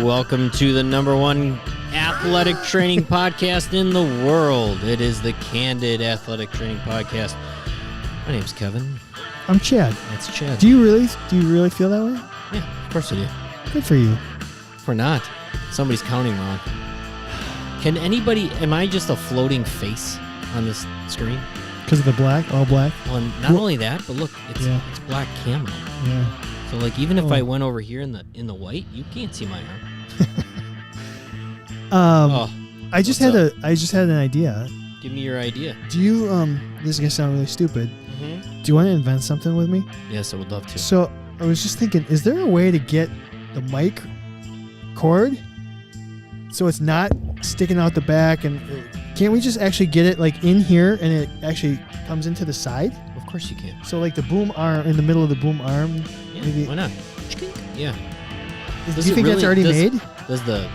Welcome to the #1 athletic training podcast in the world. It is the Candid Athletic Training Podcast. My name's Kevin. I'm Chad. That's Chad. Do you really feel that way? Yeah, of course I do. Good for you. If we're not, somebody's counting wrong. Can anybody, am I just a floating face on this screen? Because of the black, all black? Well, not only that, but look, it's black camo. Yeah. So like even if I went over here in the white, you can't see my arm. I just had an idea. Give me your idea. Do you this is gonna sound really stupid. Mm-hmm. Do you want to invent something with me? Yes, I would love to. So I was just thinking, is there a way to get the mic cord so it's not sticking out the back, and can't we just actually get it like in here and it actually comes into the side? Of course you can. So like the boom arm, in the middle of the boom arm. Yeah, maybe. why not? Yeah. Do you think that's already made? Does the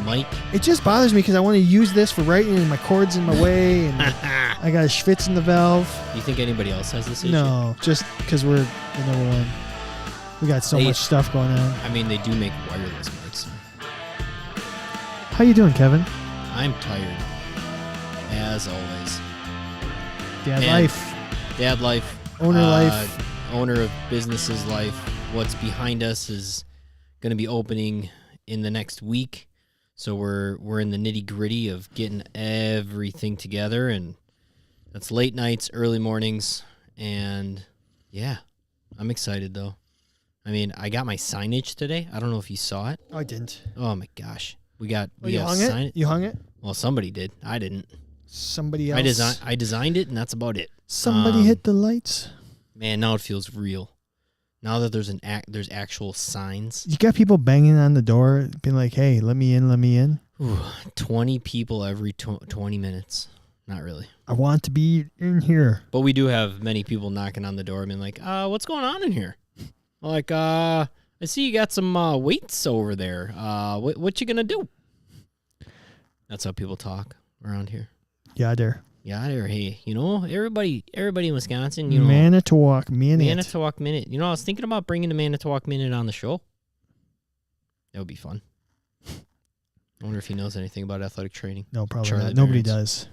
mic? It just bothers me because I want to use this for writing and my cord's in my way and I got a schwitz in the valve. You think anybody else has this issue? No, just because we're the #1. We got so much stuff going on. I mean, they do make wireless mics. How you doing, Kevin? I'm tired, as always. Dad life. Owner life. Owner of businesses life. What's behind us is going to be opening in the next week. So we're in the nitty-gritty of getting everything together, and that's late nights, early mornings, and yeah, I'm excited though. I mean, I got my signage today. I don't know if you saw it. Oh, I didn't. Oh my gosh. We you hung it? You hung it? Well, somebody did. I didn't. Somebody else. I designed it, and that's about it. Somebody hit the lights. Man, now it feels real. Now that there's actual signs. You got people banging on the door, being like, "Hey, let me in, let me in." Ooh, 20 people every 20 minutes. Not really. I want to be in here. But we do have many people knocking on the door, being like, what's going on in here? Like, I see you got some weights over there. What you gonna do? That's how people talk around here. Yeah, there. Yeah, there. Hey, everybody in Wisconsin, Manitowoc Minute. Manitowoc Minute. I was thinking about bringing the Manitowoc Minute on the show. That would be fun. I wonder if he knows anything about athletic training. No, probably Charlie not. Nobody does.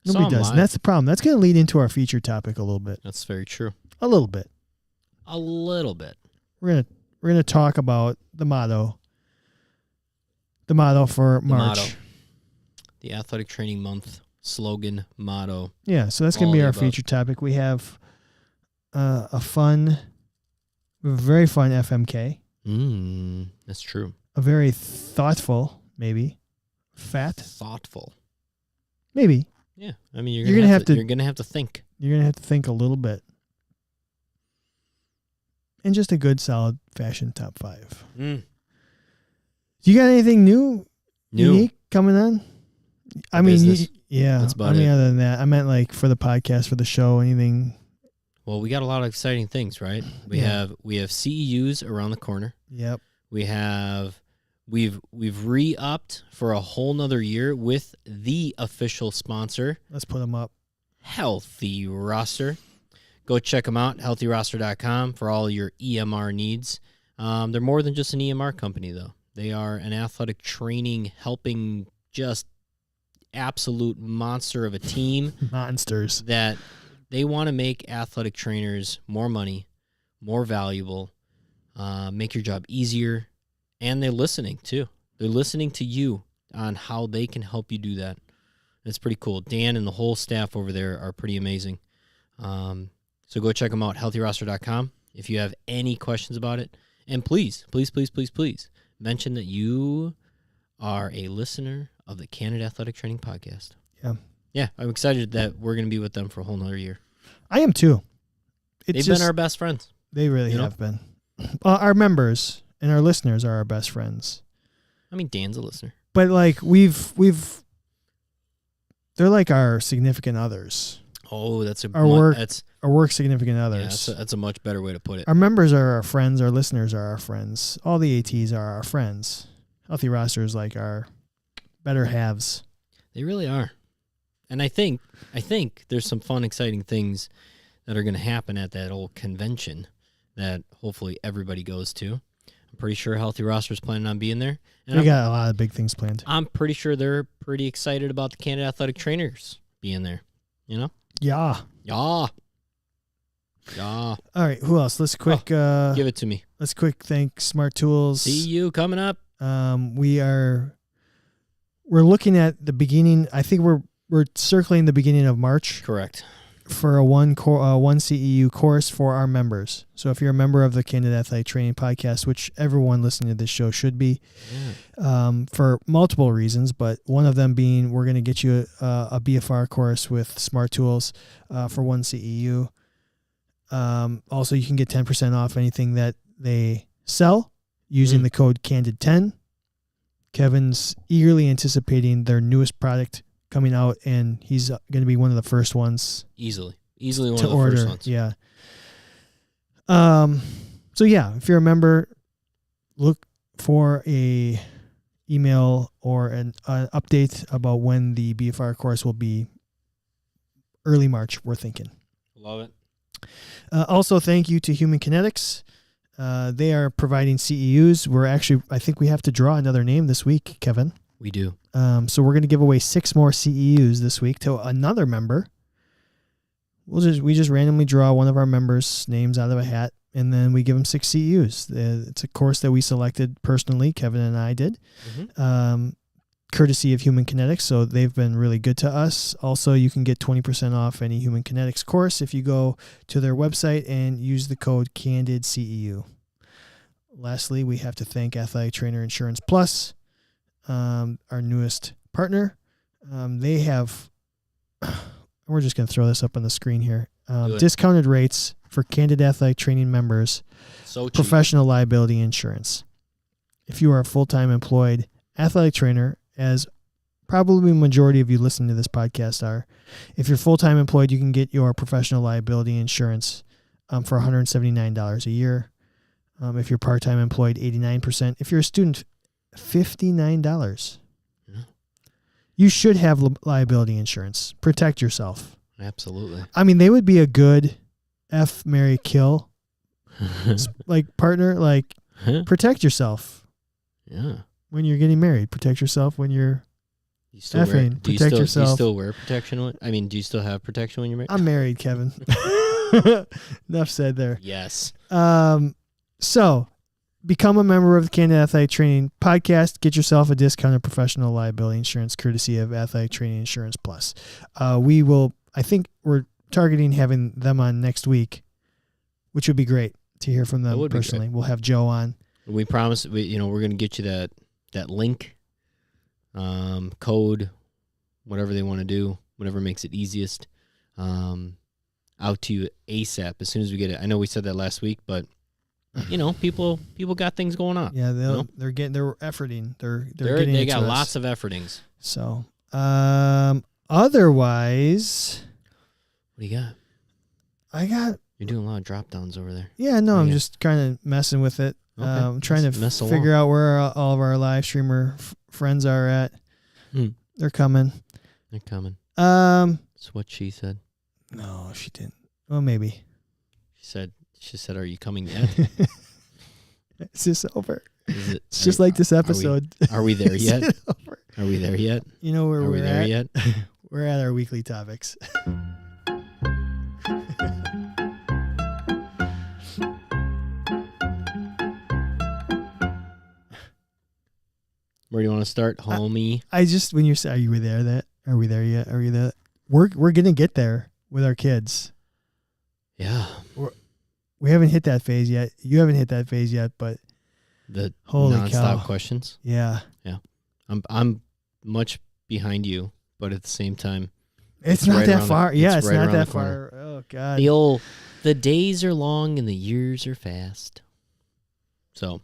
Nobody does. And that's the problem. That's going to lead into our feature topic a little bit. That's very true. A little bit. A little bit. We're gonna talk about the motto. The motto for March. Motto. The athletic training month. Slogan, motto. Yeah, so that's going to be our feature topic. We have a very fun FMK. That's true. A very thoughtful, maybe. Thoughtful. Maybe. Yeah, I mean you're gonna have to think. You're gonna have to think a little bit. And just a good, solid fashion top 5. You got anything new? Unique coming on? I mean, yeah. I mean, other than that, I meant like for the podcast, for the show, anything. Well, we got a lot of exciting things, right? We have CEUs around the corner. Yep. We've re-upped for a whole nother year with the official sponsor. Let's put them up. Healthy Roster. Go check them out, healthyroster.com, for all your EMR needs. They're more than just an EMR company, though. They are an athletic training helping just absolute monster of a team. Monsters. That they want to make athletic trainers more money, more valuable, make your job easier, and they're listening, too. They're listening to you on how they can help you do that. It's pretty cool. Dan and the whole staff over there are pretty amazing. So go check them out, healthyroster.com, if you have any questions about it. And please, please, please, please, please mention that you are a listener of the Candid Athletic Training Podcast. Yeah. Yeah, I'm excited that we're going to be with them for a whole nother year. I am too. They've been our best friends. They really have been. Our members and our listeners are our best friends. I mean, Dan's a listener. But like we've They're like our significant others. Oh, that's our work significant others. Yeah, that's a much better way to put it. Our members are our friends. Our listeners are our friends. All the ATs are our friends. Healthy Roster is like our better halves. They really are. And I think there's some fun, exciting things that are going to happen at that old convention that hopefully everybody goes to. I'm pretty sure Healthy Roster is planning on being there. And they got a lot of big things planned. I'm pretty sure they're pretty excited about the Candid Athletic Trainers being there. You know? Yeah. Yeah. All right. Who else? Let's quick. Give it to me. Let's quick thank Smart Tools. See you coming up. We're looking at the beginning. I think we're circling the beginning of March. Correct. For a one CEU course for our members. So if you're a member of the Candid Athletic Training podcast, which everyone listening to this show should be, for multiple reasons, but one of them being we're going to get you a BFR course with Smart Tools for one CEU. Also, you can get 10% off anything that they sell using the code CANDID10. Kevin's eagerly anticipating their newest product coming out, and he's going to be one of the first ones. Easily one to of the order. First ones. Yeah. So yeah, if you're a member, look for a email or an update about when the BFR course will be. Early March, we're thinking. Love it. Also, thank you to Human Kinetics. They are providing CEUs. I think we have to draw another name this week, Kevin. We do. So we're going to give away 6 more CEUs this week to another member. We just randomly draw one of our members' names out of a hat, and then we give them 6 CEUs. It's a course that we selected personally, Kevin and I did, courtesy of Human Kinetics. So they've been really good to us. Also, you can get 20% off any Human Kinetics course if you go to their website and use the code CANDIDCEU. Lastly, we have to thank Athletic Trainer Insurance Plus, our newest partner. They have, we're just going to throw this up on the screen here. Discounted rates for Candid Athletic Training members, so cheap. Professional liability insurance. If you are a full-time employed athletic trainer, as probably the majority of you listening to this podcast are, if you're full-time employed, you can get your professional liability insurance for $179 a year. If you're part-time employed, 89%. If you're a student, $59. Yeah. You should have liability insurance. Protect yourself. Absolutely. I mean, they would be a good F, marry, kill partner. Protect yourself. Yeah. When you're getting married, protect yourself. When you're effing, protect yourself. Do you still wear protection? Do you still have protection when you're married? I'm married, Kevin. Enough said there. Yes. So, become a member of the Candid Athletic Training podcast. Get yourself a discounted professional liability insurance courtesy of Athletic Training Insurance Plus. I think we're targeting having them on next week, which would be great to hear from them personally. We'll have Joe on. We promise we're going to get you that link, code, whatever they want to do, whatever makes it easiest, out to you ASAP as soon as we get it. I know we said that last week, but people got things going on. Yeah, they're efforting. They got lots of effortings. So, otherwise, what do you got? You're doing a lot of drop downs over there. Yeah, no, I'm just kind of messing with it. Okay. I'm trying to figure out where all of our live streamer friends are at. They're coming. That's what she said. No, she didn't. Well, maybe. She said, "Are you coming yet?" Is this over? It's just like this episode. Are we there yet? Are we there yet? You know where we're at? Yet? We're at our weekly topics. Where do you want to start, homie? When you say, "Are you there? Are we there yet? Are we there?" We're gonna get there with our kids. Yeah. We haven't hit that phase yet. You haven't hit that phase yet, but the holy nonstop cow. questions. Yeah. I'm much behind you, but at the same time, it's not that far. It's not that far. Oh God. The days are long and the years are fast. So,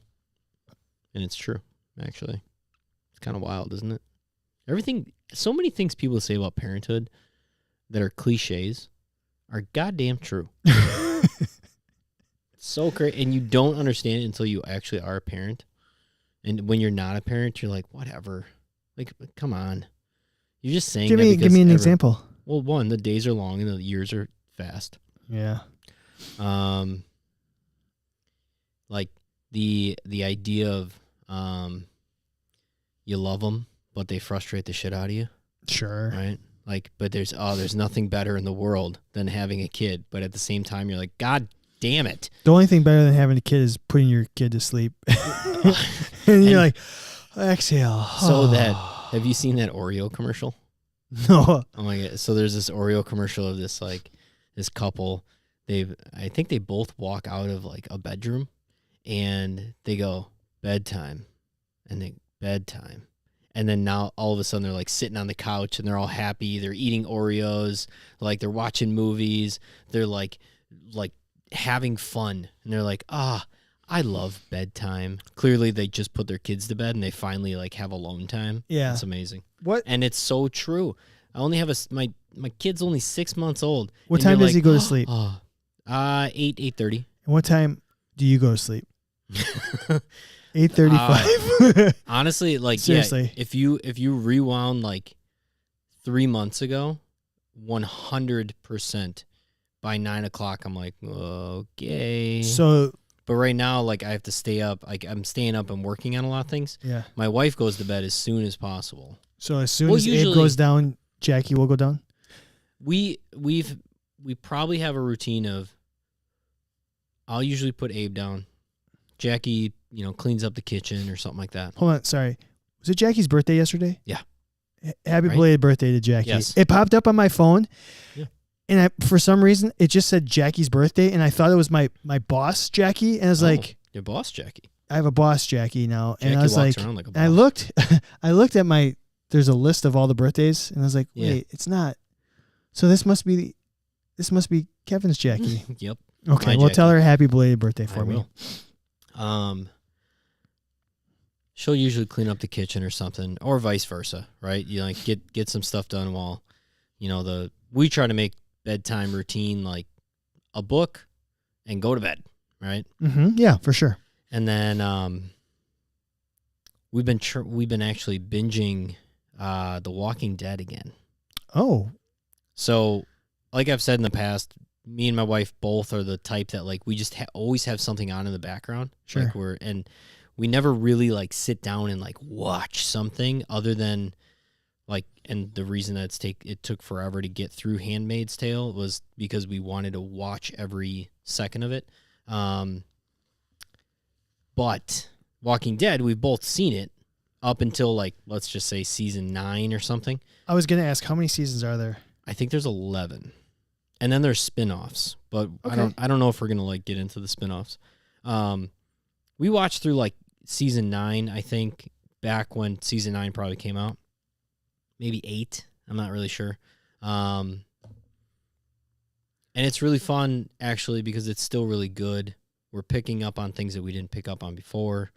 and it's true, actually. It's kind of wild, isn't it? Everything so many things people say about parenthood that are cliches are goddamn true. So great, and you don't understand it until you actually are a parent. And when you're not a parent, you're like, whatever. Like, come on. You're just saying give me an example. Well, one, the days are long and the years are fast. Yeah. Like the idea of you love them, but they frustrate the shit out of you. Sure. Right? Like, but there's nothing better in the world than having a kid. But at the same time, you're like, God damn it. The only thing better than having a kid is putting your kid to sleep. and you're like, exhale. So have you seen that Oreo commercial? No. Oh my God. So there's this Oreo commercial of this couple. I think they both walk out of like a bedroom and they go bedtime and they bedtime. And then now all of a sudden they're like sitting on the couch and they're all happy. They're eating Oreos. Like they're watching movies. They're like having fun. And they're like, I love bedtime. Clearly they just put their kids to bed and they finally like have alone time. Yeah. It's amazing. What? And it's so true. I only have my kid's only 6 months old. What time does he go to sleep? 8:30. And what time do you go to sleep? 8:35. Honestly, like seriously, yeah, if you rewound like 3 months ago, 100% by 9 o'clock, I'm like, okay. So, but right now, like I have to stay up. Like I'm staying up and working on a lot of things. Yeah. My wife goes to bed as soon as possible. So as soon as Abe goes down, Jackie will go down. We probably have a routine of. I'll usually put Abe down. Jackie, cleans up the kitchen or something like that. Hold on, sorry. Was it Jackie's birthday yesterday? Yeah. Happy belated birthday to Jackie. Yes. It popped up on my phone. Yeah. And for some reason, it just said Jackie's birthday, and I thought it was my boss, Jackie, and I was like... Your boss, Jackie. I have a boss, Jackie, now. Jackie and I was walks like... around like a boss. I looked at there's a list of all the birthdays, and I was like, wait, it's not. So this must be Kevin's Jackie. Yep. Okay, well, tell her happy belated birthday for me. Will. She'll usually clean up the kitchen or something, or vice versa, right? You like get some stuff done while, we try to make bedtime routine like a book and go to bed, right? Mm-hmm. Yeah, for sure. And then we've been actually binging The Walking Dead again. Oh. So, like I've said in the past, me and my wife both are the type that like we just always have something on in the background. Sure. Like we never really like sit down and like watch something other than like, and the reason that it took forever to get through Handmaid's Tale was because we wanted to watch every second of it. But Walking Dead, we've both seen it up until like, let's just say season 9 or something. I was going to ask, how many seasons are there? I think there's 11. And then there's spin-offs, but okay. I don't know if we're going to like get into the spin-offs. We watched through like season 9, I think, back when season 9 probably came out. Maybe 8. I'm not really sure. And it's really fun actually because it's still really good. We're picking up on things that we didn't pick up on before.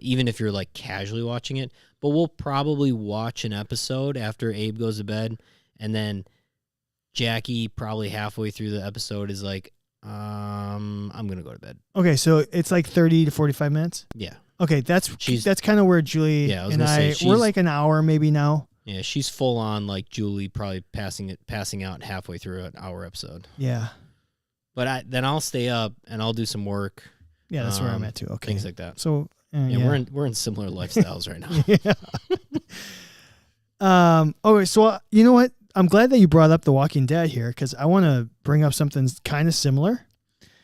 Even if you're like casually watching it, but we'll probably watch an episode after Abe goes to bed, and then Jackie probably halfway through the episode is like, I'm gonna go to bed. Okay, so it's like 30 to 45 minutes. Yeah. Okay, that's kind of where Julie and we're like an hour maybe now. Yeah, she's full on like Julie, probably passing out halfway through an hour episode. Yeah. But then I'll stay up and I'll do some work. Yeah, that's where I'm at too. Okay, things like that. So yeah, we're in similar lifestyles right now. Yeah. Okay, so you know what? I'm glad that you brought up The Walking Dead here because I want to bring up something kind of similar.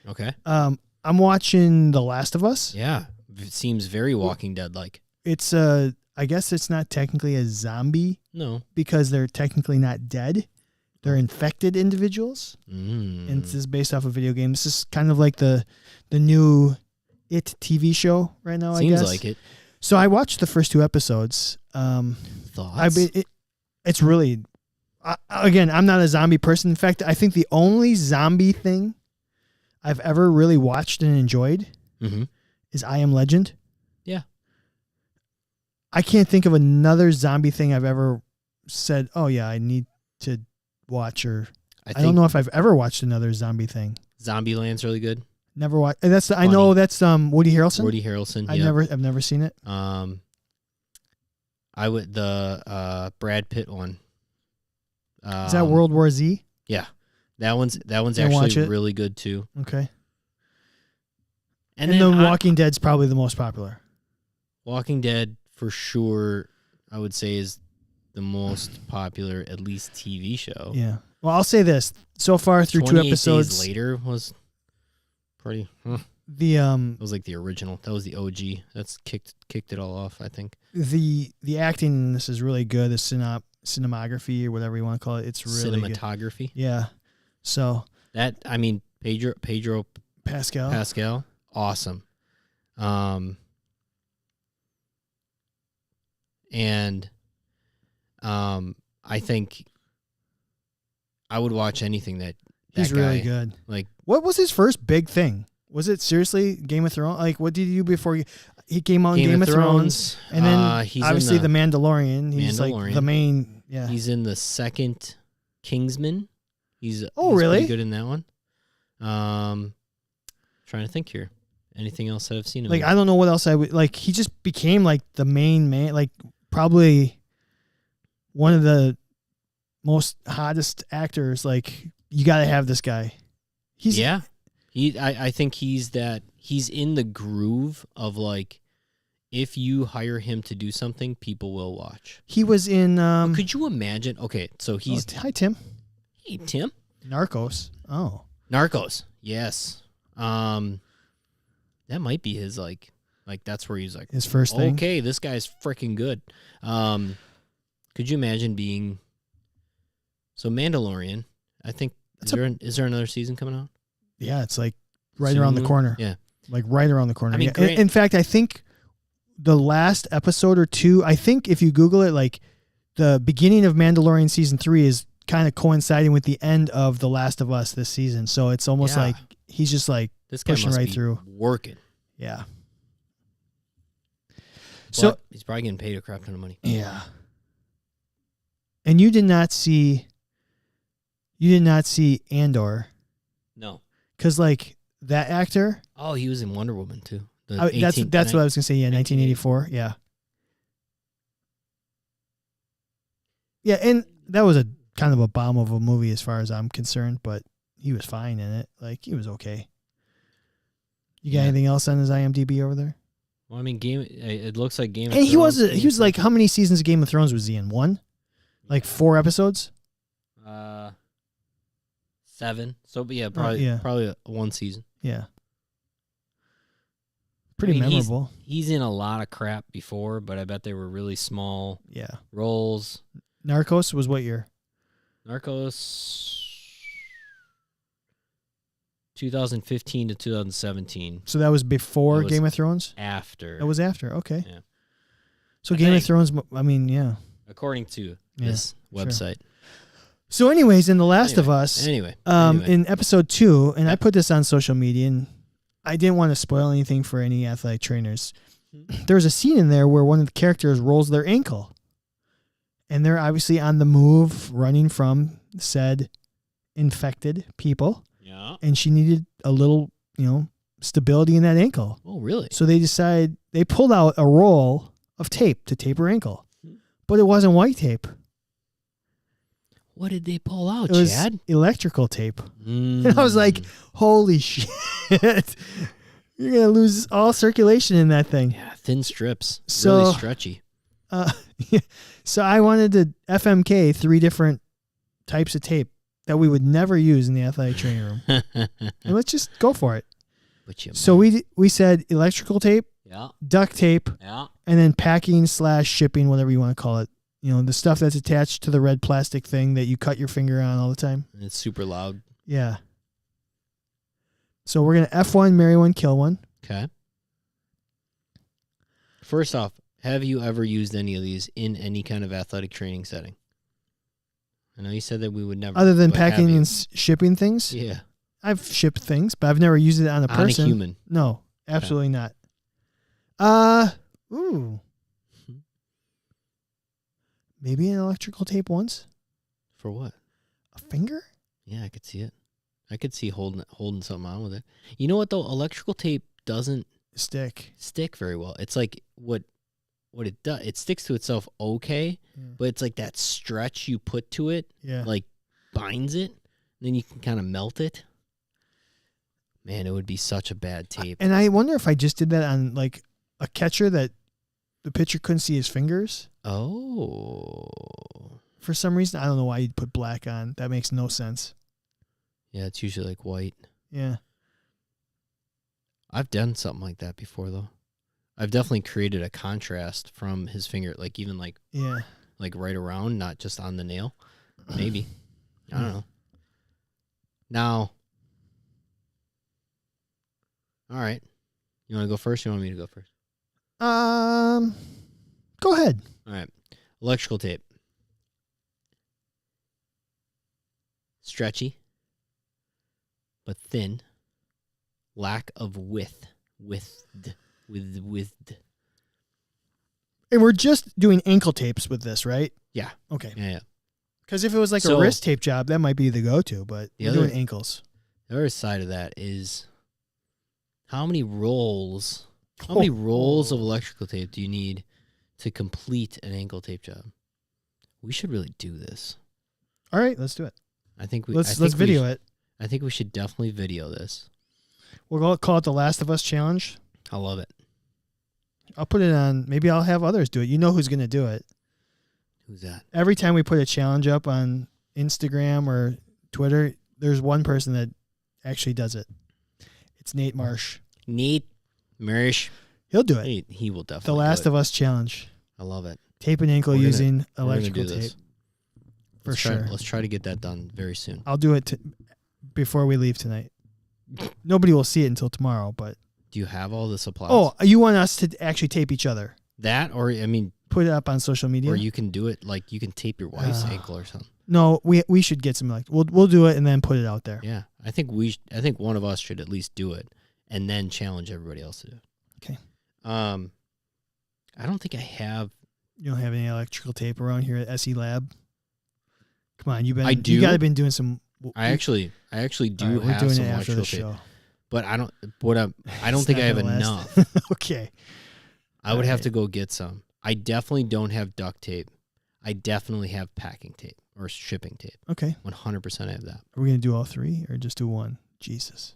Okay. I'm watching The Last of Us. Yeah, it seems very Walking Dead like. It's I guess it's not technically a zombie. No. Because they're technically not dead. They're infected individuals. Mm. And this is based off a video game. This is kind of like the new It TV show right now, I guess. Seems like it. So I watched the first 2 episodes. Thoughts? It's really... again, I'm not a zombie person. In fact, I think the only zombie thing I've ever really watched and enjoyed is I Am Legend. Yeah. I can't think of another zombie thing I've ever said, "Oh yeah, I need to watch." Or I don't know if I've ever watched another zombie thing. Zombieland's really good. Never watched. I know that's Woody Harrelson. Woody Harrelson. I've never seen it. I would the Brad Pitt one. Is that World War Z? Yeah, that one's actually really good too. Okay. And then Walking Dead's probably the most popular. Walking Dead for sure, I would say, is the most popular, at least TV show. Yeah. Well, I'll say this: so far through 2 episodes, Days Later was pretty. It was like the original. That was the OG. That's kicked it all off, I think. The acting in this is really good. The cinematography or whatever you want to call it, it's really cinematography. Good. Yeah. So that Pedro Pascal, awesome. And I think I would watch anything that he's guy, really good. Like, what was his first big thing? Was it seriously Game of Thrones? Like, what did he do before he came out in Game of Thrones? And then he's obviously the Mandalorian. He's like the main. Yeah, he's in the second Kingsman. He's really pretty good in that one. Trying to think here. Anything else that I've seen him? Like, I don't know what else I would like. He just became like the main man. Like, probably one of the most hottest actors. Like, you got to have this guy. I think he's in the groove of, like, if you hire him to do something, people will watch. He was in. Could you imagine? Okay, so he's. Hi, Tim. Hey, Tim. Narcos. Oh. Narcos. Yes. That might be his like that's where he's like his first thing. Okay, this guy's freaking good. Could you imagine being? So Mandalorian. I think is there another season coming out? Yeah, it's like right around the corner. Yeah, like right around the corner. I mean, in fact, I think the last episode or two. I think if you Google it, like the beginning of Mandalorian season 3 is kind of coinciding with the end of The Last of Us this season. So it's almost like he's just like this guy pushing must right be through, working. Yeah. But so he's probably getting paid a crap ton of money. Yeah. And you did not see Andor. No. Because, like, that actor. Oh, he was in Wonder Woman, too. That's what I was going to say. Yeah, 1984. Yeah. Yeah, and that was a kind of a bomb of a movie as far as I'm concerned, but he was fine in it. Like, he was okay. You got anything else on his IMDb over there? Well, I mean, it looks like Game of Thrones. And he was like, how many seasons of Game of Thrones was he in? 1? Like 4 episodes? 7. So, but yeah, probably 1 season. Yeah. Pretty memorable. He's in a lot of crap before, but I bet they were really small roles. Narcos was what year? Narcos 2015 to 2017. So that was before Game of Thrones? After. That was after. Okay. Yeah. So Game of Thrones, I mean, yeah. According to this website. Sure. So anyways, in The Last of Us, in episode 2, and I put this on social media, and I didn't want to spoil anything for any athletic trainers. There's a scene in there where one of the characters rolls their ankle. And they're obviously on the move, running from said infected people. Yeah. And she needed a little, stability in that ankle. Oh, really? So they pulled out a roll of tape to tape her ankle. But it wasn't white tape. What did they pull out, it was Chad? Electrical tape. And I was like, holy shit. You're going to lose all circulation in that thing. Yeah, thin strips. Really stretchy. So I wanted to FMK 3 different types of tape that we would never use in the athletic training room. And let's just go for it. So we said electrical tape, duct tape, and then packing/shipping, whatever you want to call it. The stuff that's attached to the red plastic thing that you cut your finger on all the time. And it's super loud. Yeah. So we're going to F1, marry one, kill one. Okay. First off, have you ever used any of these in any kind of athletic training setting? I know you said that we would never. Other than packing and shipping things? Yeah. I've shipped things, but I've never used it on a person. On a human? No, absolutely not. Maybe an electrical tape once. For what? A finger? Yeah, I could see it. I could see holding something on with it. You know what though? Electrical tape doesn't stick very well. It's like what it does. It sticks to itself okay, but it's like that stretch you put to it, like binds it. Then you can kind of melt it. Man, it would be such a bad tape. And I wonder if I just did that on like a catcher that the pitcher couldn't see his fingers. Oh. For some reason, I don't know why you'd put black on. That makes no sense. Yeah, it's usually like white. Yeah. I've done something like that before, though. I've definitely created a contrast from his finger, like even like right around, not just on the nail. Maybe. I don't know. Now, all right. You want to go first or you want me to go first? Go ahead. All right. Electrical tape. Stretchy, but thin. Lack of width. With. And we're just doing ankle tapes with this, right? Yeah. Okay. Yeah. Because if it was like a wrist tape job, that might be the go-to, but we're doing ankles. The other side of that is how many rolls of electrical tape do you need to complete an ankle tape job? We should really do this. All right, let's do it. Let's video it. I think we should definitely video this. We'll call it the Last of Us Challenge. I love it. I'll put it on. Maybe I'll have others do it. You know who's going to do it. Who's that? Every time we put a challenge up on Instagram or Twitter, there's one person that actually does it. It's Nate Marsh. Nate Marsh. He'll do it. He will definitely The Last of Us Challenge. I love it. Tape an ankle using electrical tape. For sure. Let's try to get that done very soon. I'll do it before we leave tonight. Nobody will see it until tomorrow, but... Do you have all the supplies? Oh, you want us to actually tape each other? That, or, I mean... Put it up on social media? Or you can do it, like, you can tape your wife's ankle or something. No, we should get some, like... We'll do it and then put it out there. Yeah. I think one of us should at least do it and then challenge everybody else to do it. Okay. I don't think I have... You don't have any electrical tape around here at SE Lab? Come on, you got to been doing some... I actually do have some electrical tape. But I don't think I have enough. Okay. I would have to go get some. I definitely don't have duct tape. I definitely have packing tape or shipping tape. Okay. 100% I have that. Are we going to do all three or just do one? Jesus.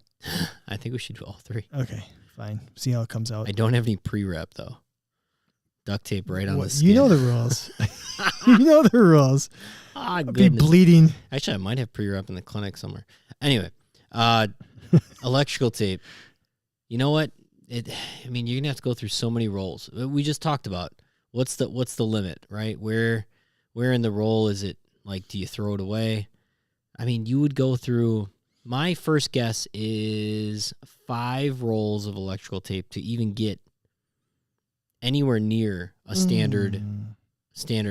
I think we should do all three. Okay, fine. See how it comes out. I don't have any pre-rep, though. Duct tape right on the skin. You know the rules. You know the rules. Ah, goodness. Be bleeding. Actually, I might have pre-rep in the clinic somewhere. Anyway, electrical tape. You know what? You're gonna have to go through so many rolls. We just talked about what's the limit, right? Where in the roll is it? Like, do you throw it away? I mean, you would go through. My first guess is 5 rolls of electrical tape to even get anywhere near a standard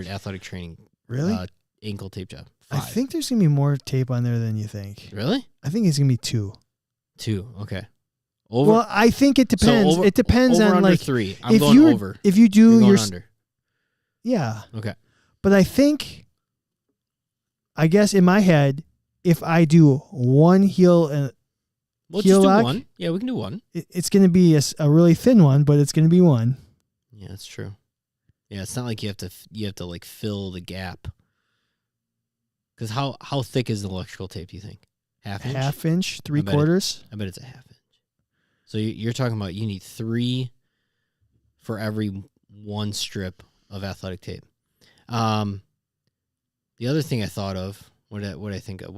athletic training. Really? Ankle tape job. 5. I think there's going to be more tape on there than you think. Really? I think it's going to be 2. 2, okay. Well, I think it depends. It depends on under like 3. I'm going over. If you do your under. Yeah. Okay. But I guess in my head, if I do one heel and just do one. Yeah, we can do one. It's going to be a really thin one, but it's going to be one. Yeah, that's true. Yeah, it's not like you have to like fill the gap. Because how thick is the electrical tape, do you think? Half inch? Half inch, 3/4? I bet it's a half inch. So you're talking about you need 3 for every 1 strip of athletic tape. The other thing I thought of, what I think of.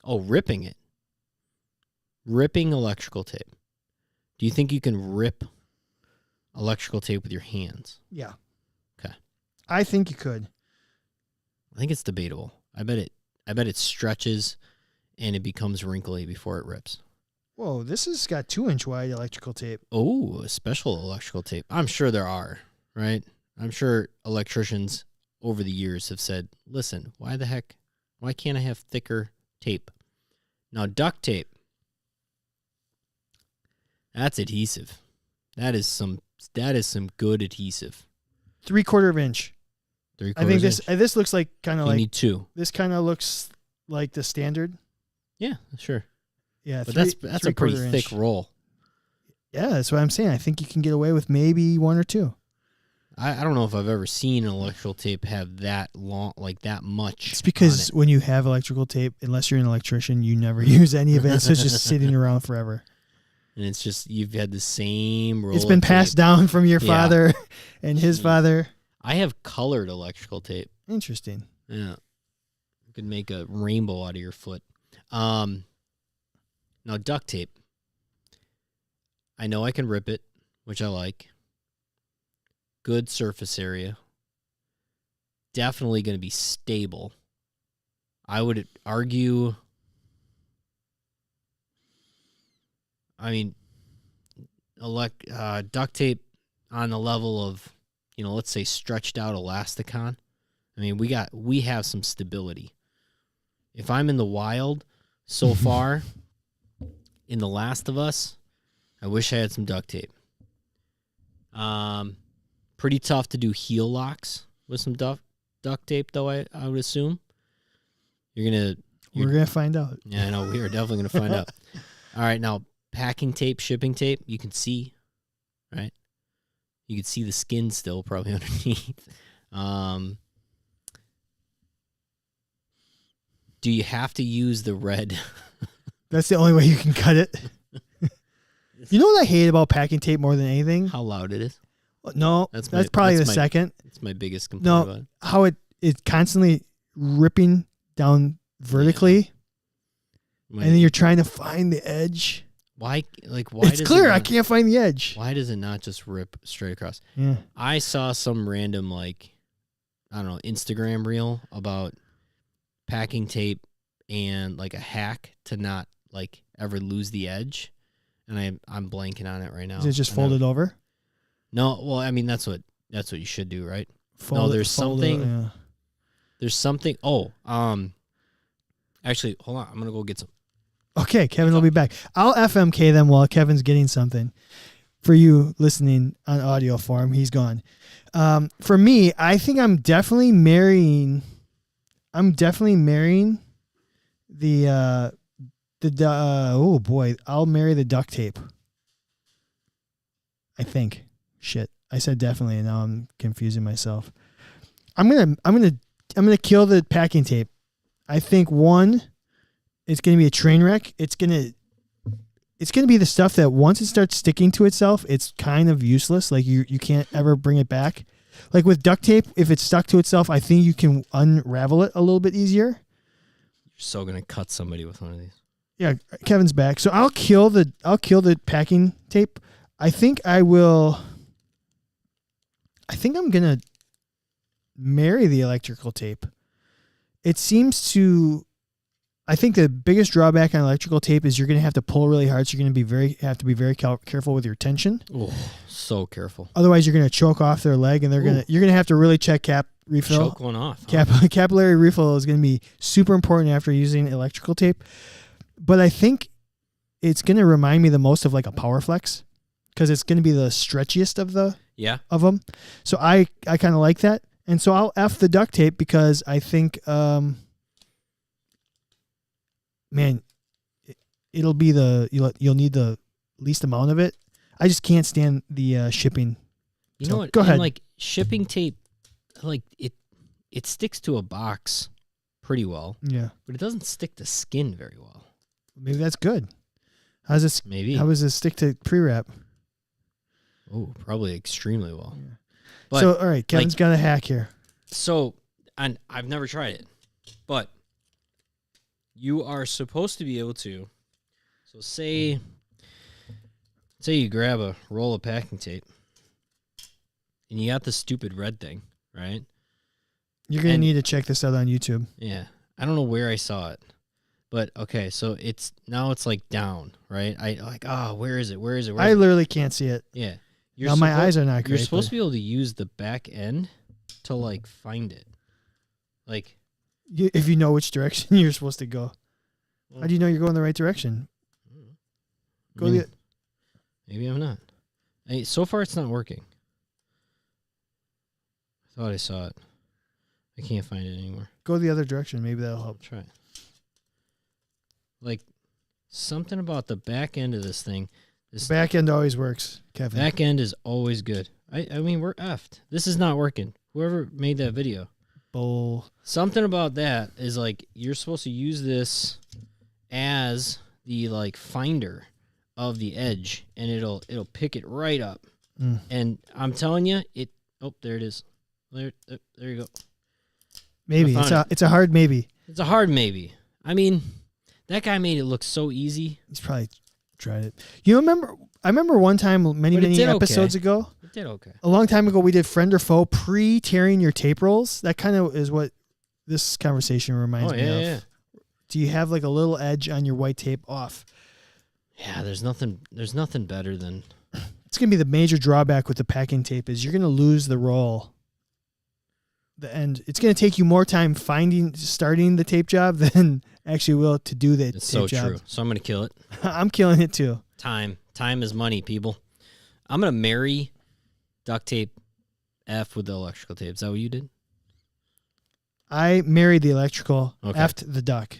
Ripping it. Ripping electrical tape. Do you think you can rip electrical tape with your hands? Yeah. Okay. I think you could. I think it's debatable. I bet it stretches and it becomes wrinkly before it rips. Whoa, this has got 2-inch wide electrical tape. Oh, a special electrical tape. I'm sure there are, right? I'm sure electricians over the years have said, listen, why can't I have thicker tape? Now, duct tape, that's adhesive. That is some that is some good adhesive. 3/4 inch. 3/4 I think inch. this looks like kind of like. You need 2. This kind of looks like the standard. Yeah, sure. Yeah, but that's a pretty thick roll. Yeah, that's what I'm saying. I think you can get away with maybe 1 or 2. I don't know if I've ever seen an electrical tape have that long, like that much. It's because when you have electrical tape, unless you're an electrician, you never use any of it. So it's just sitting around forever. And it's just, you've had the same roll. It's been passed down from your father and his father. I have colored electrical tape. Interesting. Yeah. You could make a rainbow out of your foot. Now, duct tape. I know I can rip it, which I like. Good surface area. Definitely going to be stable. I would argue, I mean, duct tape on the level of, let's say stretched out elasticon. I mean, we have some stability. If I'm in the wild so far in The Last of Us, I wish I had some duct tape. Pretty tough to do heel locks with some duct tape, though, I would assume. We're gonna find out. Yeah, I know. We are definitely gonna find out. All right, now packing tape, shipping tape, you can see, right? You can see the skin still probably underneath. Do you have to use the red? That's the only way you can cut it. You know what I hate about packing tape more than anything? How loud it is. No, that's probably the second. That's my biggest complaint about it. How it's constantly ripping down vertically, and then you're trying to find the edge. Why? It's clear. I can't find the edge. Why does it not just rip straight across? Yeah. I saw some random Instagram reel about packing tape and like a hack to not ever lose the edge, and I'm blanking on it right now. Is it just folded over? No, well, I mean that's what you should do, right? There's something. Oh, actually, hold on. I'm gonna go get some. Okay, Kevin will be back. I'll FMK them while Kevin's getting something. For you listening on audio form, he's gone. For me, I think I'm definitely marrying the oh boy, I'll marry the duct tape. I think. Shit, I said definitely, and now I'm confusing myself. I'm gonna kill the packing tape. I think it's gonna be a train wreck. It's gonna be the stuff that once it starts sticking to itself, it's kind of useless. Like you can't ever bring it back. Like with duct tape, if it's stuck to itself, I think you can unravel it a little bit easier. You're so gonna cut somebody with one of these. Yeah, Kevin's back. So I'll kill the packing tape. I think I'm gonna marry the electrical tape. It seems to. I think the biggest drawback on electrical tape is you're going to have to pull really hard, so you're going to have to be very careful with your tension. Oh, so careful. Otherwise, you're going to choke off their leg, and you're going to have to really check cap refill. Choke one off. Capillary refill is going to be super important after using electrical tape. But I think it's going to remind me the most of like a Power Flex because it's going to be the stretchiest of them. So I kind of like that, and so I'll F the duct tape because I think. Man, it'll be you'll need the least amount of it. I just can't stand the shipping. You know what? Go ahead. Like shipping tape, it sticks to a box pretty well. Yeah, but it doesn't stick to skin very well. Maybe that's good. How does this stick to pre-wrap? Oh, probably extremely well. Yeah. But so all right, Kevin's got a hack here. So, and I've never tried it, but. You are supposed to be able to. So say you grab a roll of packing tape and you got the stupid red thing, right? You're going to need to check this out on YouTube. Yeah. I don't know where I saw it. But okay, so it's like down, right? Where is it? I literally can't see it. Yeah. Now my eyes are not great. You're supposed to be able to use the back end to find it. If you know which direction you're supposed to go. How do you know you're going the right direction? Maybe I'm not. So far, it's not working. I thought I saw it. I can't find it anymore. Go the other direction. Maybe that'll help. Try. Like, something about the back end of this thing. This back end always works, Kevin. Back end is always good. I mean, we're effed. This is not working. Whoever made that video. Bull. Something about that is like, you're supposed to use this as the, like, finder of the edge, and it'll pick it right up. And I'm telling you, there it is. There you go. Maybe it's a hard maybe. It's a hard maybe. I mean, that guy made it look so easy. He's probably tried it. You remember? I remember one time many episodes ago. It did okay. A long time ago, we did friend or foe pre-tearing your tape rolls. That kind of is what this conversation reminds me of. Yeah. Do you have like a little edge on your white tape off? Yeah, there's nothing better than. It's gonna be the major drawback with the packing tape is you're gonna lose the roll. The end. It's gonna take you more time starting the tape job than actually will to do the tape job. It's so true. So I'm gonna kill it. I'm killing it too. Time is money, people. I'm gonna marry duct tape F with the electrical tape. Is that what you did? I married the electrical, F'd the duck.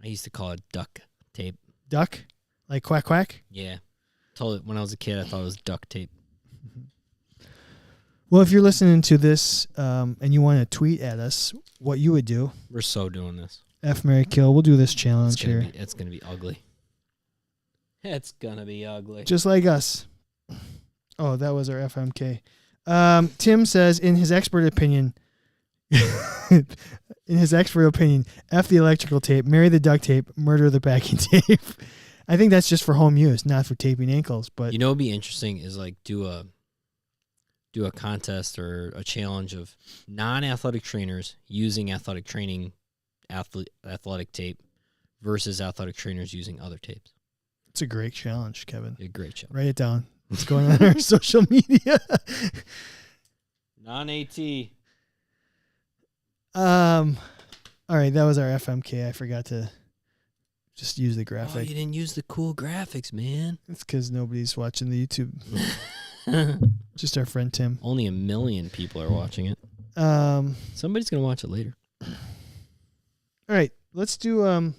I used to call it duck tape. Duck? Like quack quack? Yeah. Told it when I was a kid, I thought it was duct tape. Well, if you're listening to this and you want to tweet at us what you would do. We're so doing this. F, marry, kill. We'll do this challenge here. It's going to be ugly. It's going to be ugly. Just like us. Oh, that was our FMK. Tim says, in his expert opinion, F the electrical tape, marry the duct tape, murder the packing tape. I think that's just for home use, not for taping ankles. But you know, what'd be interesting is like do a contest or a challenge of non-athletic trainers using athletic training, athletic tape versus athletic trainers using other tapes. It's a great challenge, Kevin. A great challenge. Write it down. What's going on our social media? Non-AT. All right, that was our FMK. I forgot to just use the graphic. Oh, you didn't use the cool graphics, man. It's because nobody's watching the YouTube. Just our friend Tim. Only 1 million people are watching it. Somebody's gonna watch it later. All right, let's do. You want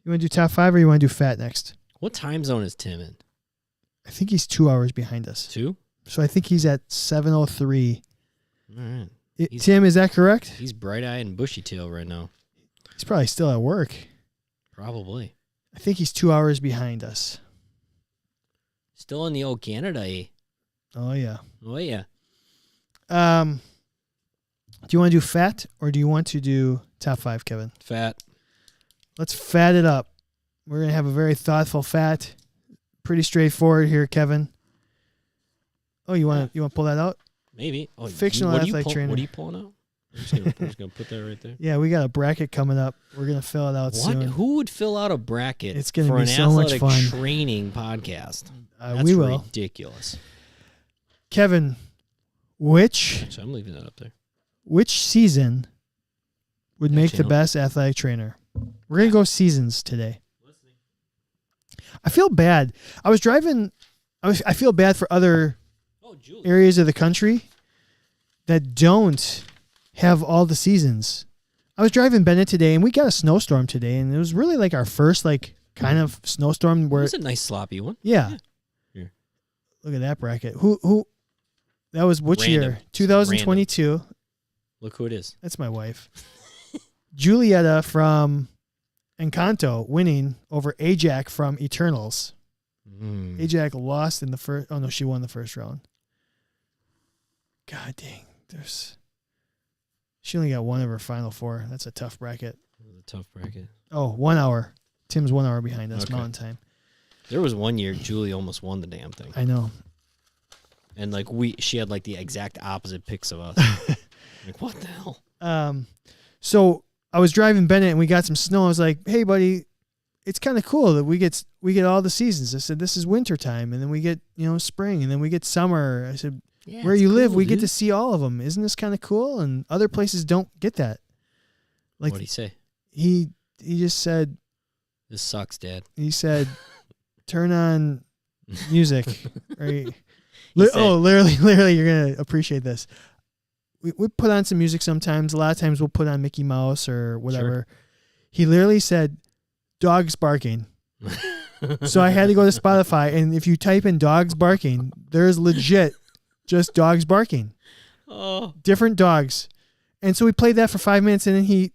to do top 5 or you want to do fat next? What time zone is Tim in? I think he's 2 hours behind us. 2? So I think he's at 7:03. All right. Tim, is that correct? He's bright-eyed and bushy-tailed right now. He's probably still at work. Probably. I think he's 2 hours behind us. Still in the old Canada, eh? Oh, yeah. Oh, yeah. Do you want to do fat or do you want to do top 5, Kevin? Fat. Let's fat it up. We're going to have a very thoughtful fat. Pretty straightforward here, Kevin. Oh, you want to pull that out? Maybe. Oh, fictional athletic trainer. What are you pulling out? I'm just gonna put that right there. Yeah, we got a bracket coming up. We're gonna fill it out soon. Who would fill out a bracket? It's gonna be so much fun. For an athletic training podcast. That's we will. Ridiculous. Kevin, I'm leaving that up there. Which season would make the best athletic trainer? We're gonna go seasons today. I feel bad. I was driving. I feel bad for other areas of the country that don't have all the seasons. I was driving Bennett today, and we got a snowstorm today, and it was really like our first kind of snowstorm where it was a nice sloppy one. Yeah. Here. Look at that bracket. Who? That was which year? 2022. Random. Look who it is. That's my wife. Julieta from Encanto winning over Ajax from Eternals. Ajax lost in the first. Oh no, she won the first round. God dang, she only got one of her final 4. That's a tough bracket. A tough bracket. Oh, 1 hour. Tim's 1 hour behind us. Okay. Mountain time. There was one year Julie almost won the damn thing. I know. And she had the exact opposite picks of us. What the hell? So I was driving Bennett and we got some snow. I was like, "Hey, buddy, it's kind of cool that we get all the seasons." I said, "This is winter time, and then we get spring, and then we get summer." I said, yeah, "Where you live, we get to see all of them. Isn't this kind of cool?" And other places don't get that. What did he say? He just said, "This sucks, Dad." He said, "Turn on music. Right? Literally, you're gonna appreciate this. We put on some music sometimes. A lot of times we'll put on Mickey Mouse or whatever. Sure. He literally said, "Dogs barking." So I had to go to Spotify, and if you type in "dogs barking," there's legit just dogs barking. Oh, different dogs. And so we played that for 5 minutes, and then he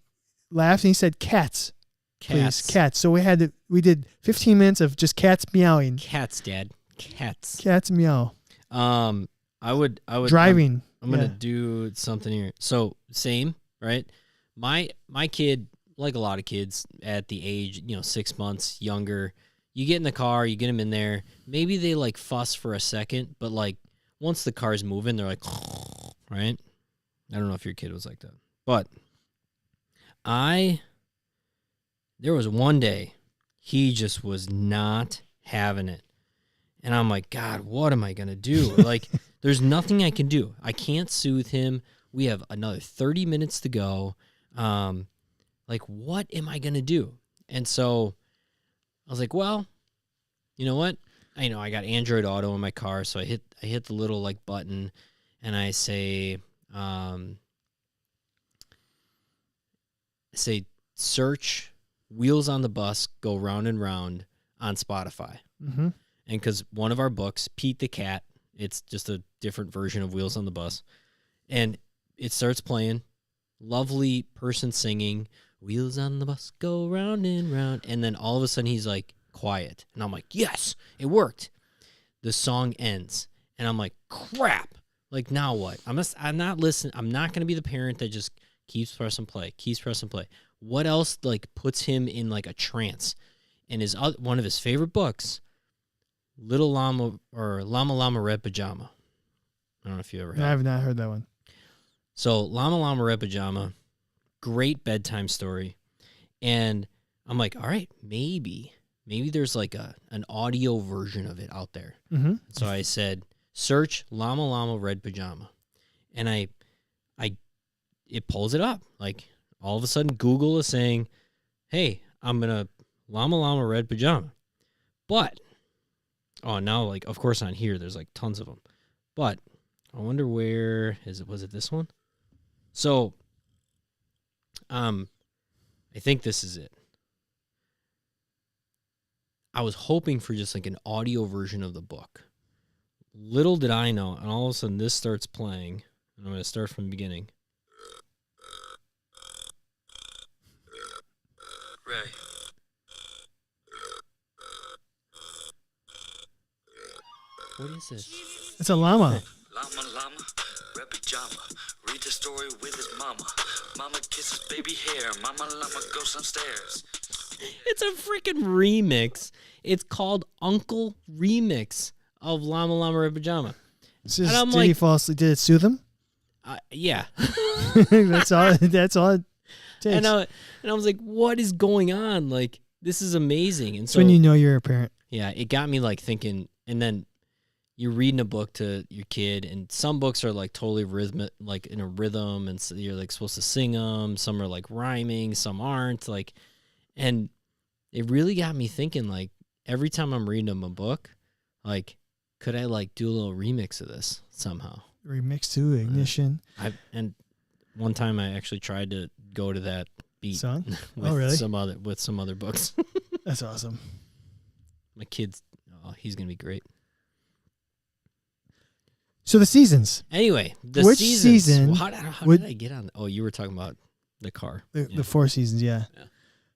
laughed and he said, "Cats, please, cats." So we did 15 minutes of just cats meowing. Cats, Dad, cats. Cats meow. I would driving. I'm gonna do something here. So same, right? My kid, like a lot of kids at the age, 6 months younger, you get in the car, you get them in there. Maybe they like fuss for a second, but like once the car's moving, they're like, right? I don't know if your kid was like that, but there was one day he just was not having it. And I'm like, God, what am I going to do? Like, there's nothing I can do. I can't soothe him. We have another 30 minutes to go. Like, what am I going to do? And so I was like, well, you know what? I got Android Auto in my car, so I hit the little like button, and I say search Wheels on the Bus Go Round and Round on Spotify. Mm-hmm. And because one of our books, Pete the Cat, it's just a different version of Wheels on the Bus, and it starts playing. Lovely person singing, "Wheels on the bus go round and round," and then all of a sudden he's like quiet, and I'm like, yes, it worked. The song ends, and I'm like, crap. Like, now what? I'm not listening. I'm not gonna be the parent that just keeps pressing play. What else like puts him in like a trance? And one of his favorite books, Little Llama or Llama Llama Red Pajama. I don't know if you ever have. I have not heard that one. So Llama Llama Red Pajama, great bedtime story. And I'm like, all right, maybe there's like an audio version of it out there. Mm-hmm. So I said, search Llama Llama Red Pajama. And it pulls it up. Like, all of a sudden Google is saying, hey, I'm going to Llama Llama Red Pajama. But, now, like, of course on here, there's like tons of them. But I wonder where was it this one? So, I think this is it. I was hoping for just like an audio version of the book. Little did I know, and all of a sudden this starts playing, and I'm going to start from the beginning. Right. What is this? It's a llama. Llama, llama, red pajama. Read the story with his mama. Mama kisses baby hair. Mama llama goes upstairs. It's a freaking remix. It's called Uncle Remix of Llama Llama Red Pajama. Did he fall asleep? Did it soothe him? Yeah. That's all it takes. And I was like, what is going on? Like, this is amazing. And so when you know you're a parent. Yeah, it got me like thinking, and then you're reading a book to your kid, and some books are like totally rhythmic, like in a rhythm, and so you're like supposed to sing them. Some are like rhyming, some aren't. Like, and it really got me thinking. Like, every time I'm reading them a book, like, could I like do a little remix of this somehow? Remix to Ignition. And one time I actually tried to go to that beat song with some other books. That's awesome. My kid's he's gonna be great. So the seasons. Anyway, which season? How did I get on? Oh, you were talking about the car. The 4 seasons, yeah.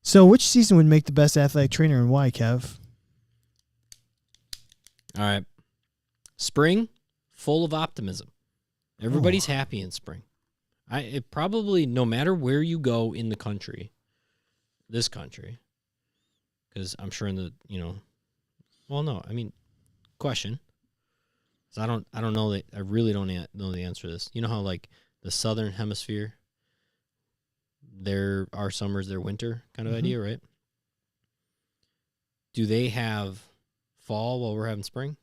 So which season would make the best athletic trainer and why, Kev? All right. Spring, full of optimism. Everybody's happy in spring. It probably, no matter where you go in the country, this country, because I'm sure in the, question. So I don't know that, I really don't know the answer to this. You know how like the southern hemisphere, there are summers, their winter kind of idea, right? Do they have fall while we're having spring?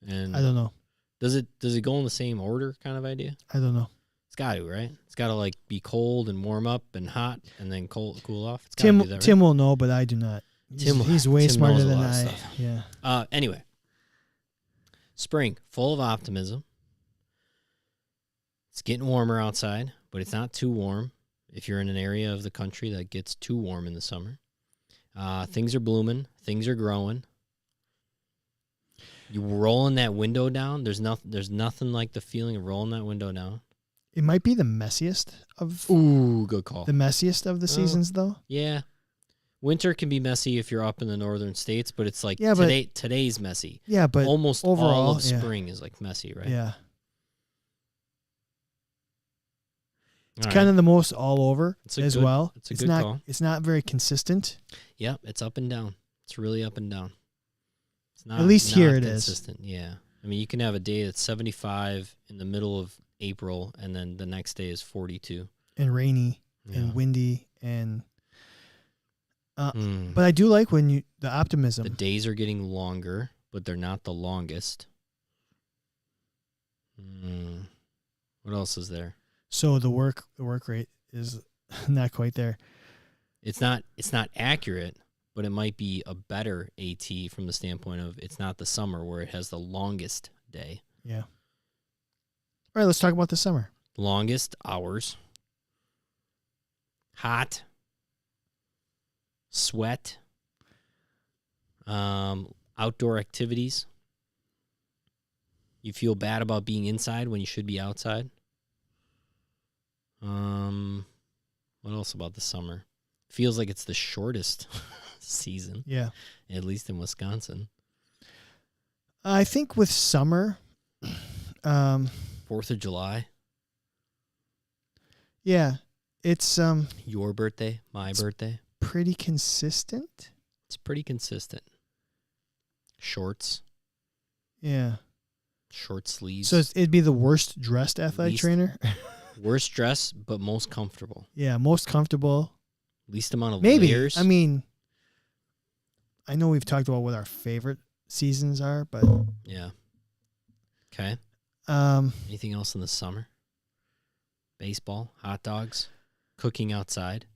And I don't know. Does it go in the same order kind of idea? I don't know. It's got to, right? It's got to like be cold and warm up and hot and then cool off. It's Tim, do that, right? Tim will know, but I do not. He's way Tim smarter knows a than lot of I. stuff. Yeah. Anyway, Spring, full of optimism. It's getting warmer outside, but it's not too warm. If you're in an area of the country that gets too warm in the summer. Things are blooming. Things are growing. You rolling that window down. There's nothing like the feeling of rolling that window down. It might be the messiest of. Ooh, good call. The messiest of the seasons, though. Yeah, winter can be messy if you're up in the northern states, but it's like today's messy. Yeah, but almost overall, all of spring is like messy, right? Yeah. It's kind of the most all over as well. It's a good call. It's not very consistent. Yeah, it's up and down. It's really up and down. It's not. At least here it consistent. Yeah, I mean, you can have a day that's 75 in the middle of April, and then the next day is 42 and rainy and windy and. But I do like when the optimism. The days are getting longer, but they're not the longest. What else is there? So the work rate is not quite there. It's not accurate, but it might be a better AT from the standpoint of it's not the summer where it has the longest day. Yeah. All right, let's talk about the summer. Longest hours. Hot. Sweat. Outdoor activities. You feel bad about being inside when you should be outside. What else about the summer? Feels like it's the shortest season. Yeah. At least in Wisconsin. I think with summer, 4th of July. Yeah. It's your birthday, my birthday. Pretty consistent. It's pretty consistent. Shorts. Yeah. Short sleeves. So it'd be the worst dressed athletic trainer. Worst dress, but most comfortable. Yeah, most comfortable. Least amount of Maybe. layers. I mean, I know we've talked about what our favorite seasons are, but yeah. Okay. Anything else in the summer? Baseball, hot dogs, cooking outside.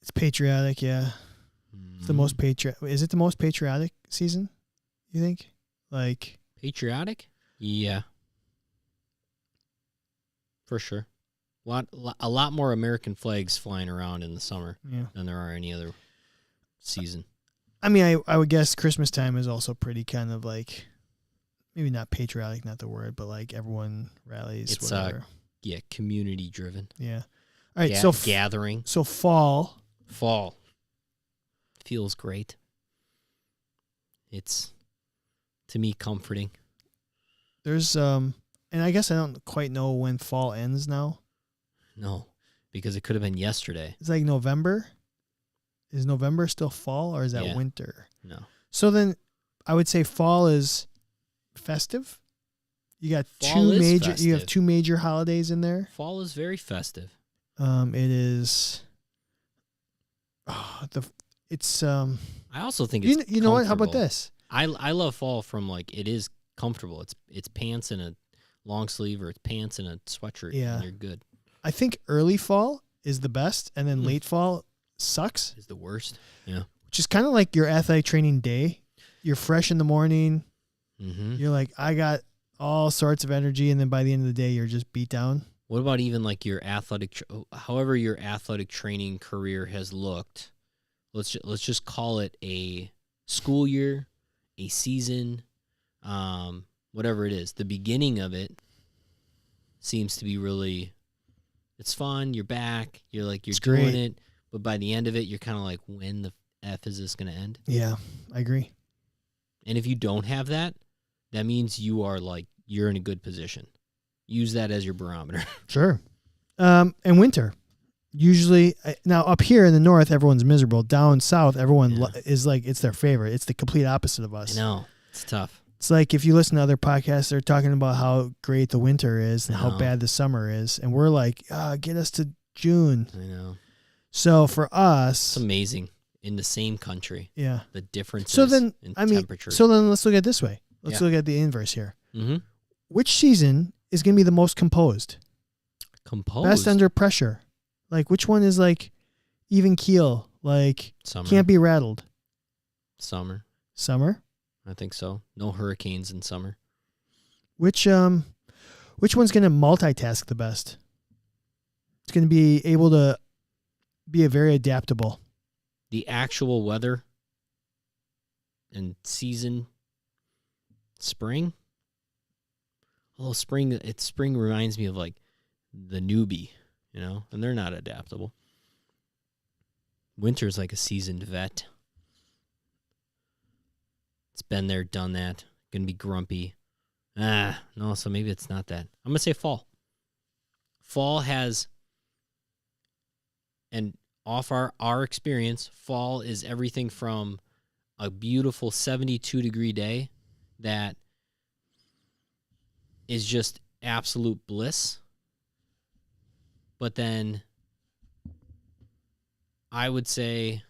It's patriotic, yeah. It's the most Is it the most patriotic season? You think? Like patriotic? Yeah. For sure. A lot more American flags flying around in the summer than there are any other season. I mean, I would guess Christmas time is also pretty kind of like, maybe not patriotic, not the word, but like everyone rallies. It's whatever. Community driven. Yeah. All right. So gathering. So fall feels great. It's to me comforting. There's and I guess I don't quite know when fall ends now. No, because it could have been yesterday. It's like November. Is November still fall or is that winter? No. So then I would say fall is festive. You got You have two major holidays in there. Fall is very festive. It is it's I also think it's you know what? How about this? I love fall from like it is comfortable. It's pants and a long sleeve or it's pants and a sweatshirt and you're good. I think early fall is the best and then late fall sucks. Is the worst. Yeah. Which is kind of like your athletic training day. You're fresh in the morning. Mm-hmm. You're like, I got all sorts of energy, and then by the end of the day, you're just beat down. What about even like your however your athletic training career has looked? Let's just call it a school year, a season, whatever it is. The beginning of it seems to be really, it's fun. You're back. You're like you're doing it, but by the end of it, you're kind of like, when the F is this going to end? Yeah, I agree. And if you don't have that, that means you're in a good position. Use that as your barometer. Sure. And winter. Usually, now up here in the north, everyone's miserable. Down south, everyone is like, it's their favorite. It's the complete opposite of us. I know. It's tough. It's like if you listen to other podcasts, they're talking about how great the winter is and how bad the summer is. And we're like, get us to June. I know. So for us. It's amazing. In the same country. Yeah. The differences in temperature. So then let's look at it this way. Let's look at the inverse here. Mm-hmm. Which season is going to be the most composed? Composed? Best under pressure. Like, which one is like even keel? Like, summer. Can't be rattled. Summer. Summer? I think so. No hurricanes in summer. Which one's going to multitask the best? It's going to be able to be very adaptable. The actual weather and season, spring. Although spring reminds me of like the newbie, and they're not adaptable. Winter's like a seasoned vet. It's been there, done that. Gonna be grumpy. No, so maybe it's not that. I'm gonna say fall. Fall has, and off our experience, fall is everything from a beautiful 72-degree day that is just absolute bliss. But then I would say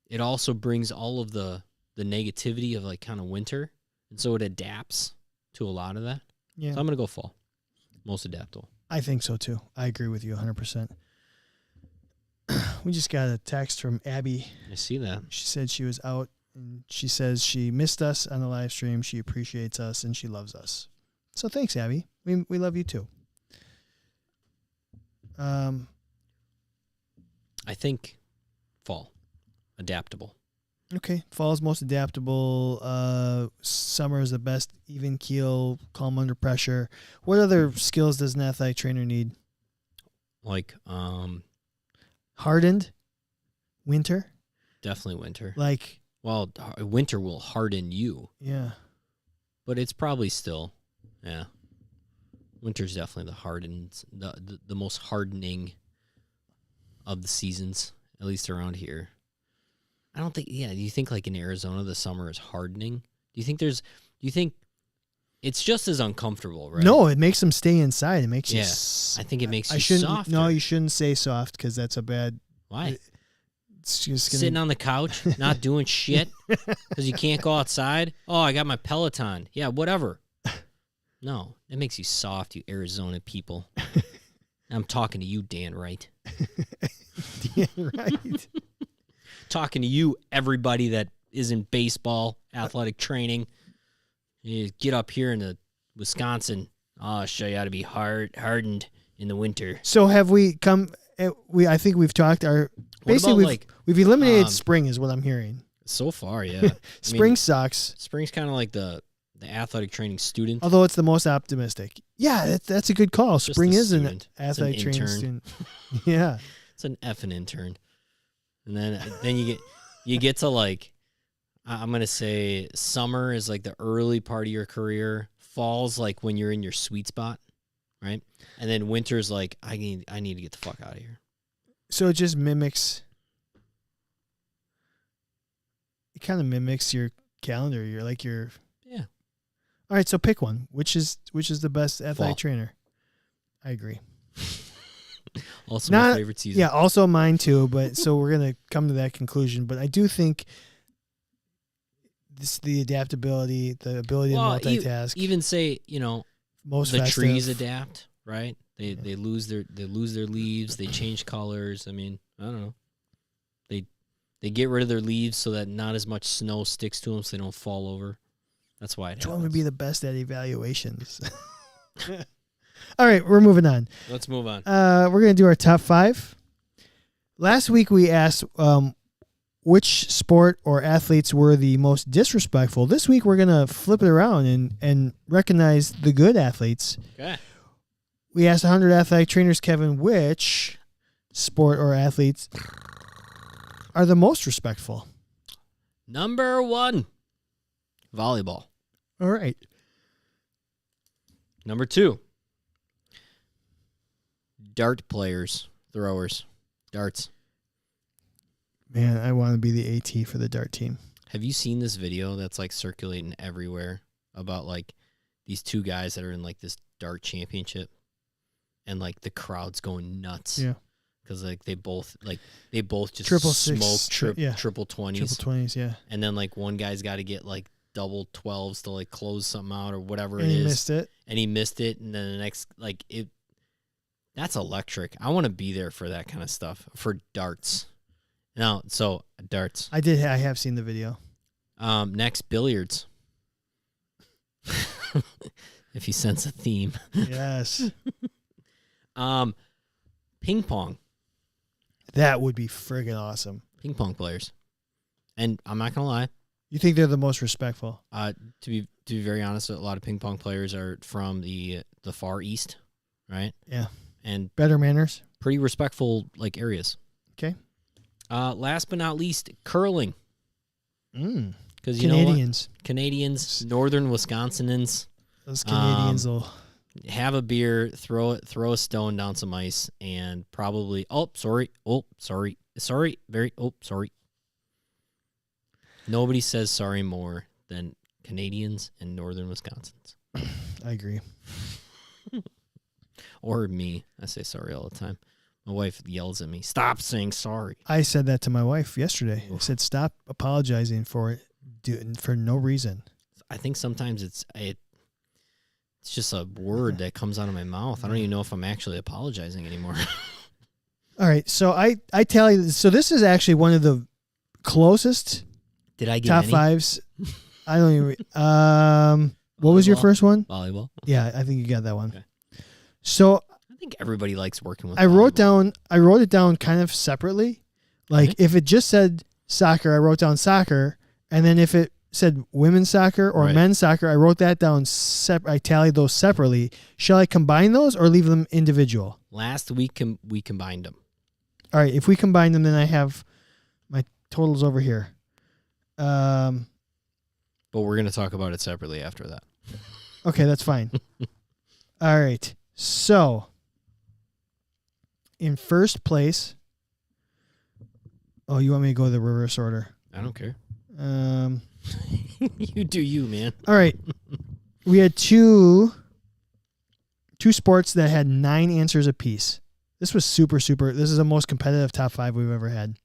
it also brings all of the negativity of like kind of winter. And so it adapts to a lot of that. Yeah. So I'm going to go fall. Most adaptable. I think so too. I agree with you 100%. We just got a text from Abby. I see that. She said she was out, and she says she missed us on the live stream. She appreciates us, and she loves us. So thanks, Abby. We love you too. I think fall. Adaptable. Okay. Fall is most adaptable. Summer is the best. Even keel, calm under pressure. What other skills does an athletic trainer need? Like, hardened? Winter? Definitely winter. Like, well, winter will harden you. Yeah. But it's probably still, yeah. Winter's definitely the most hardening of the seasons, at least around here. I don't think, do you think like in Arizona the summer is hardening? Do you think it's just as uncomfortable, right? No, it makes them stay inside. It makes you. I think it makes you softer. No, you shouldn't say soft because that's a bad. Why? It's just sitting on the couch, not doing shit because you can't go outside. Oh, I got my Peloton. Yeah, whatever. No, it makes you soft, you Arizona people. I'm talking to you, Dan Wright. Dan Wright. Talking to you, everybody that is in baseball, athletic training. You get up here in the Wisconsin. Oh, I'll show you how to be hardened in the winter. So have we come? I think we've talked. Basically, we've eliminated spring, is what I'm hearing. So far, yeah. Spring sucks. Spring's kind of like the athletic training student. Although it's the most optimistic. Yeah, that's a good call. Just spring is an athletic training student. Yeah, it's an effing intern. And then you get to like, I'm gonna say summer is like the early part of your career. Fall's like when you're in your sweet spot, right? And then winter's like I need to get the fuck out of here. So it just mimics. It kind of mimics your calendar. Yeah. All right, so pick one. Which is the best athletic trainer? I agree. Also my favorite season. Yeah, also mine too, but so we're going to come to that conclusion. But I do think the adaptability, the ability to multitask. Even say, most the festive. trees adapt, right? They lose their leaves, they change colors. I mean, I don't know. They get rid of their leaves so that not as much snow sticks to them so they don't fall over. That's why it happens. You want to be the best at evaluations. All right, we're moving on. Let's move on. We're going to do our top 5. Last week we asked which sport or athletes were the most disrespectful. This week we're going to flip it around and recognize the good athletes. Okay. We asked 100 athletic trainers, Kevin, which sport or athletes are the most respectful? Number 1, volleyball. All right. Number 2, dart players, throwers, darts. Man, I want to be the AT for the dart team. Have you seen this video that's like circulating everywhere about like these two guys that are in like this dart championship and like the crowd's going nuts? Yeah. Because like they both just triple smoke six, triple 20s. Triple 20s, yeah. And then like one guy's got to get like double 12s to like close something out or whatever and it is. He missed it. And he missed it. And then the next, like that's electric. I want to be there for that kind of stuff, for darts. Now, so darts. I have seen the video. Next, billiards. If you sense a theme. Yes. Ping pong. That would be friggin' awesome. Ping pong players. And I'm not gonna lie. You think they're the most respectful? To be very honest, a lot of ping pong players are from the Far East, right? Yeah. And better manners. Pretty respectful areas. Okay. Last but not least, curling. Because Canadians. Canadians, northern Wisconsinans. Those Canadians will have a beer, throw a stone down some ice, and probably sorry. Nobody says sorry more than Canadians and northern Wisconsins. I agree. Or me. I say sorry all the time. My wife yells at me, "Stop saying sorry." I said that to my wife yesterday. I said, "Stop apologizing for it, for no reason." I think sometimes it's just a word that comes out of my mouth. I don't even know if I'm actually apologizing anymore. All right, so I tell you, so this is actually one of the closest. Did I get top any? fives? I don't even. What was your first one? Volleyball. Yeah, I think you got that one. Okay. So I think everybody likes working with. I wrote it down kind of separately. Like if it just said soccer, I wrote down soccer, and then if it said women's soccer or men's soccer, I wrote that down. I tallied those separately. Shall I combine those or leave them individual? Last week we combined them. All right, if we combine them, then I have my totals over here. But we're going to talk about it separately after that. Okay, that's fine. All right. So, in first place, you want me to go the reverse order? I don't care. You do you, man. All right. We had two sports that had 9 answers apiece. This was super. This is the most competitive top 5 we've ever had.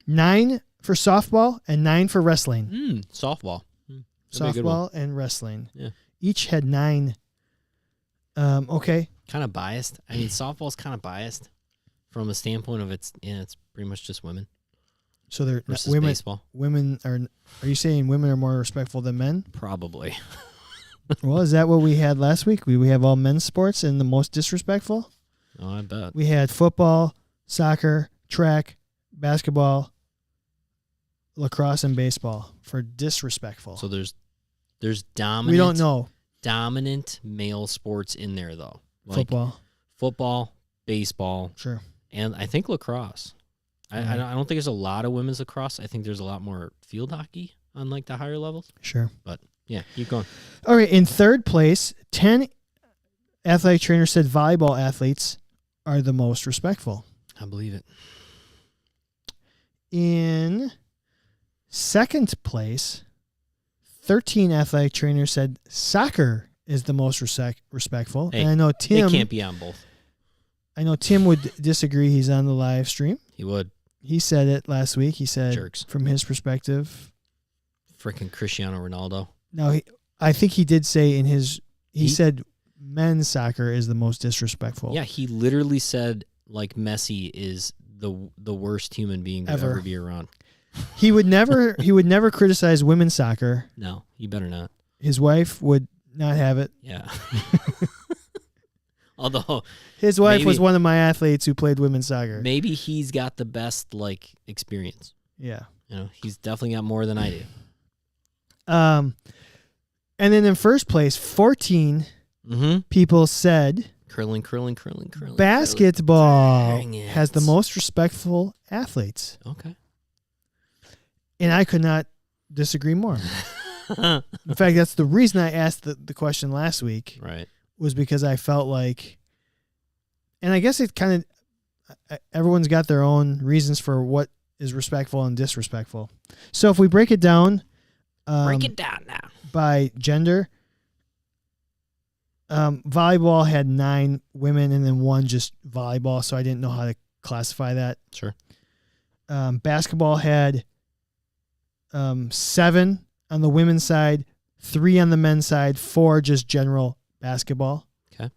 9 for softball and 9 for wrestling. Softball. Softball and wrestling. Yeah. Each had 9. Okay. Kind of biased. I mean, softball's kind of biased from a standpoint of it's pretty much just women. So they're versus women. Baseball. Women are you saying women are more respectful than men? Probably. Well, is that what we had last week? We have all men's sports and the most disrespectful? Oh, I bet. We had football, soccer, track, basketball, lacrosse, and baseball for disrespectful. So there's dominant. We don't know. Dominant male sports in there though. Like football, baseball, sure, and I think lacrosse. I don't think there's a lot of women's lacrosse. I think there's a lot more field hockey on like the higher levels. Sure, but yeah, keep going. All right, in third place, 10 athletic trainers said volleyball athletes are the most respectful. I believe it. In second place, 13 athletic trainers said soccer is the most respectful. Hey, and I know Tim. It can't be on both. I know Tim would disagree. He's on the live stream. He would. He said it last week. He said, jerks. From his perspective, freaking Cristiano Ronaldo. No, I think he did say in his. He said men's soccer is the most disrespectful. Yeah, he literally said like Messi is the worst human being to ever be around. He would never criticize women's soccer. No, he better not. His wife would not have it. Yeah. Although his wife was one of my athletes who played women's soccer. Maybe he's got the best experience. Yeah. He's definitely got more than I do. And then in first place, 14 people said curling. Basketball has the most respectful athletes. Okay. And I could not disagree more. In fact, that's the reason I asked the question last week. Right. Was because I felt like, and I guess it kind of, everyone's got their own reasons for what is respectful and disrespectful. So if we break it down. Break it down now. By gender. Volleyball had 9 women and then 1 just volleyball, so I didn't know how to classify that. Sure. Basketball had 7 on the women's side, 3 on the men's side, 4 just general basketball. Okay.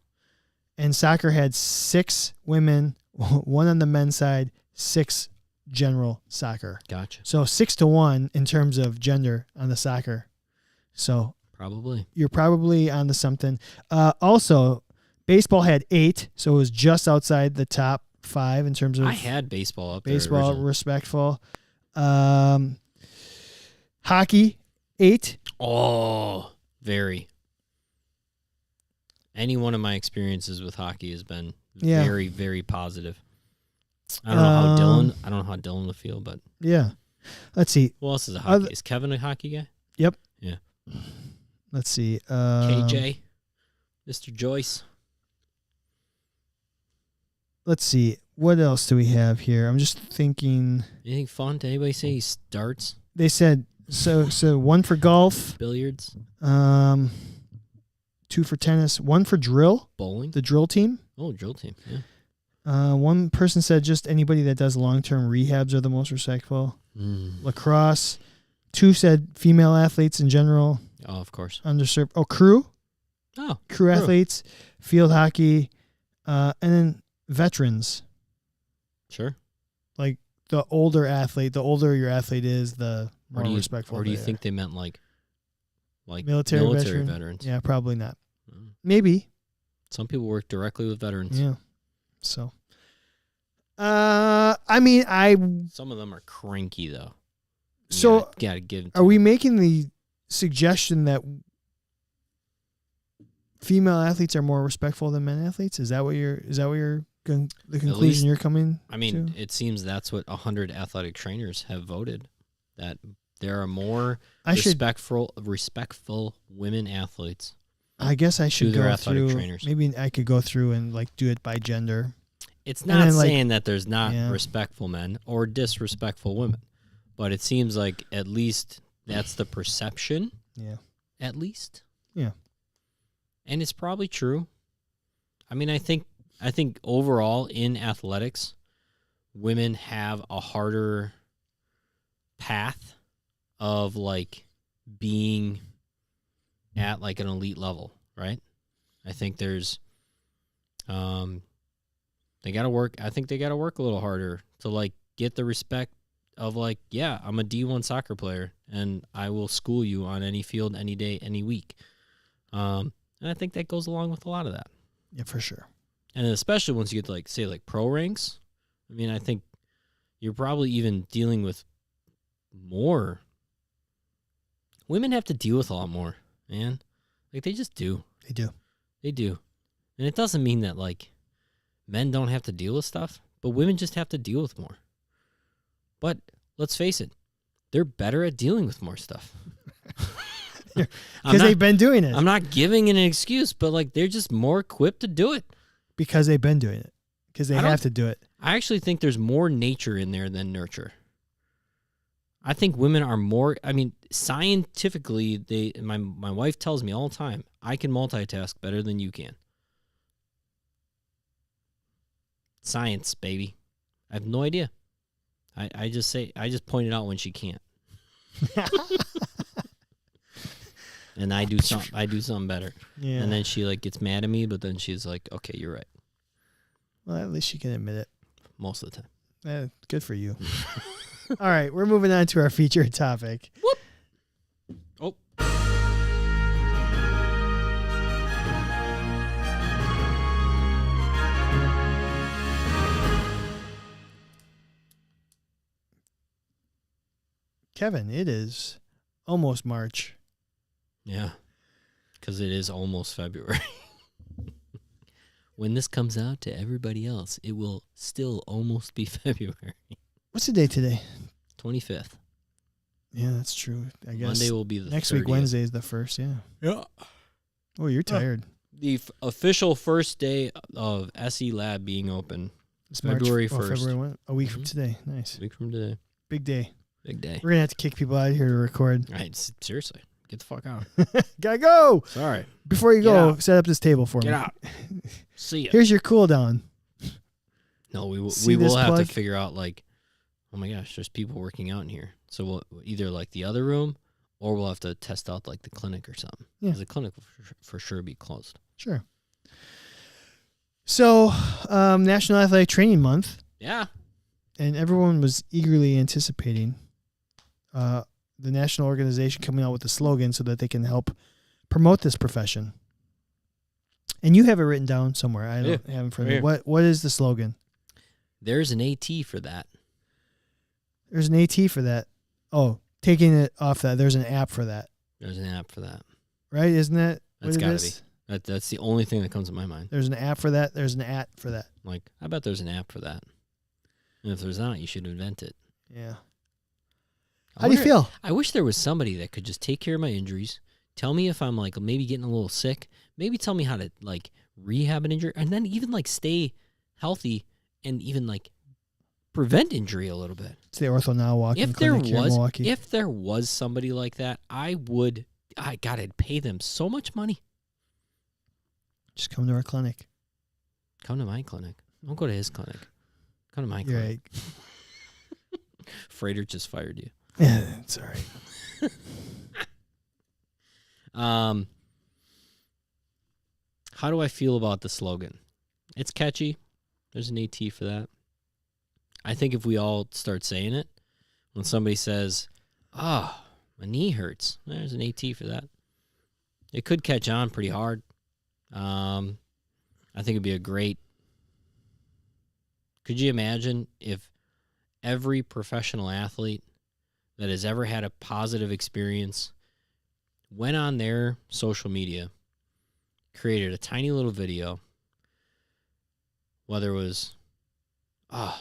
And soccer had 6 women, 1 on the men's side, 6 general soccer. Gotcha. So 6-1 in terms of gender on the soccer. So you're probably on to something. Also, baseball had 8, so it was just outside the top 5 in terms of. I had baseball up there. Baseball, respectful. Hockey, 8. Oh, very. Any one of my experiences with hockey has been very, very positive. I don't know how Dylan would feel, but yeah. Let's see. Who else is a hockey? Is Kevin a hockey guy? Yep. Yeah. Let's see. KJ, Mr. Joyce. Let's see. What else do we have here? I'm just thinking. Anything fun? Did anybody say he starts? They said so 1 for golf, billiards, 2 for tennis, 1 for drill, bowling, the drill team. Oh, drill team. Yeah. One person said just anybody that does long-term rehabs are the most respectful. Lacrosse. 2 said female athletes in general. Oh, of course. Underserved. Oh, crew. Oh, crew athletes, field hockey, and then veterans. Sure. Like the older athlete, the older your athlete is, the more respectful. Or do you think they meant like military veterans? Yeah, probably not. Maybe. Some people work directly with veterans. Yeah. So, I mean, some of them are cranky though. So, gotta give. Are we making the suggestion that female athletes are more respectful than men athletes? Is that what the conclusion you're coming? I mean, it seems that's what 100 athletic trainers have voted, that there are more respectful women athletes. I guess I should go through. Trainers. Maybe I could go through and do it by gender. It's not saying that there's not respectful men or disrespectful women, but it seems like at least that's the perception. Yeah. At least. Yeah. And it's probably true. I mean, I think overall in athletics, women have a harder path of being at an elite level, right? I think there's they got to work. I think they got to work a little harder to get the respect of yeah, I'm a D1 soccer player and I will school you on any field, any day, any week. And I think that goes along with a lot of that. Yeah, for sure. And especially once you get to say pro ranks, I mean, I think you're probably even dealing with more. Women have to deal with a lot more, man. They just do. They do. They do. And it doesn't mean that men don't have to deal with stuff, but women just have to deal with more. But let's face it, they're better at dealing with more stuff. Because they've been doing it. I'm not giving an excuse, but they're just more equipped to do it. Because they've been doing it. Because they have to do it. I actually think there's more nature in there than nurture. I think women are more, scientifically, my wife tells me all the time, I can multitask better than you can. Science, baby. I have no idea. I just point it out when she can't. And I do something better. Yeah. And then she gets mad at me, but then she's like, okay, you're right. Well, at least she can admit it. Most of the time. Good for you. All right, we're moving on to our featured topic. Whoop. Oh. Kevin, it is almost March. Yeah, because it is almost February. When this comes out to everybody else, it will still almost be February. What's the date today? 25th. Yeah, that's true. I guess Monday will be the next 30th. week. Wednesday is the 1st. Yeah. Yeah. Oh, you're tired. The official first day of SE Lab being open. It's February March, 1st. February 1. A week from today. Nice. A week from today. Big day. Big day. We're gonna have to kick people out of here to record. All right, seriously, get the fuck out. Gotta go. Sorry. Before you go, set up this table for me. Get out. See ya. Here's your cool down. No, we will have to figure out oh my gosh, there's people working out in here. So we'll either the other room, or we'll have to test out the clinic or something. Yeah. Because the clinic will for sure be closed. Sure. So, National Athletic Training Month. Yeah. and everyone was eagerly anticipating the national organization coming out with a slogan so that they can help promote this profession. And you have it written down somewhere. I don't have it in front of me. What is the slogan? There's an AT for that. There's an AT for that. Oh, taking it off that. There's an app for that. There's an app for that. Right? Isn't that That's got to be. That's the only thing that comes to my mind. There's an app for that. There's an at for that. Like, I bet there's an app for that. And if there's not, you should invent it. Yeah. How do you feel? I wish there was somebody that could just take care of my injuries, tell me if I'm like maybe getting a little sick, maybe tell me how to like rehab an injury, and then even like stay healthy and even like prevent injury a little bit. It's the Ortho Now walking clinic here in Milwaukee. If there was somebody like that, I'd pay them so much money. Just come to our clinic. Come to my clinic. Don't go to his clinic. Come to my clinic. Right. Freighter just fired you. Yeah, it's all right. How do I feel about the slogan? It's catchy. There's an AT for that. I think if we all start saying it, when somebody says, my knee hurts, there's an AT for that. It could catch on pretty hard. I think it'd be a great... Could you imagine if every professional athlete that has ever had a positive experience went on their social media, created a tiny little video, whether it was, my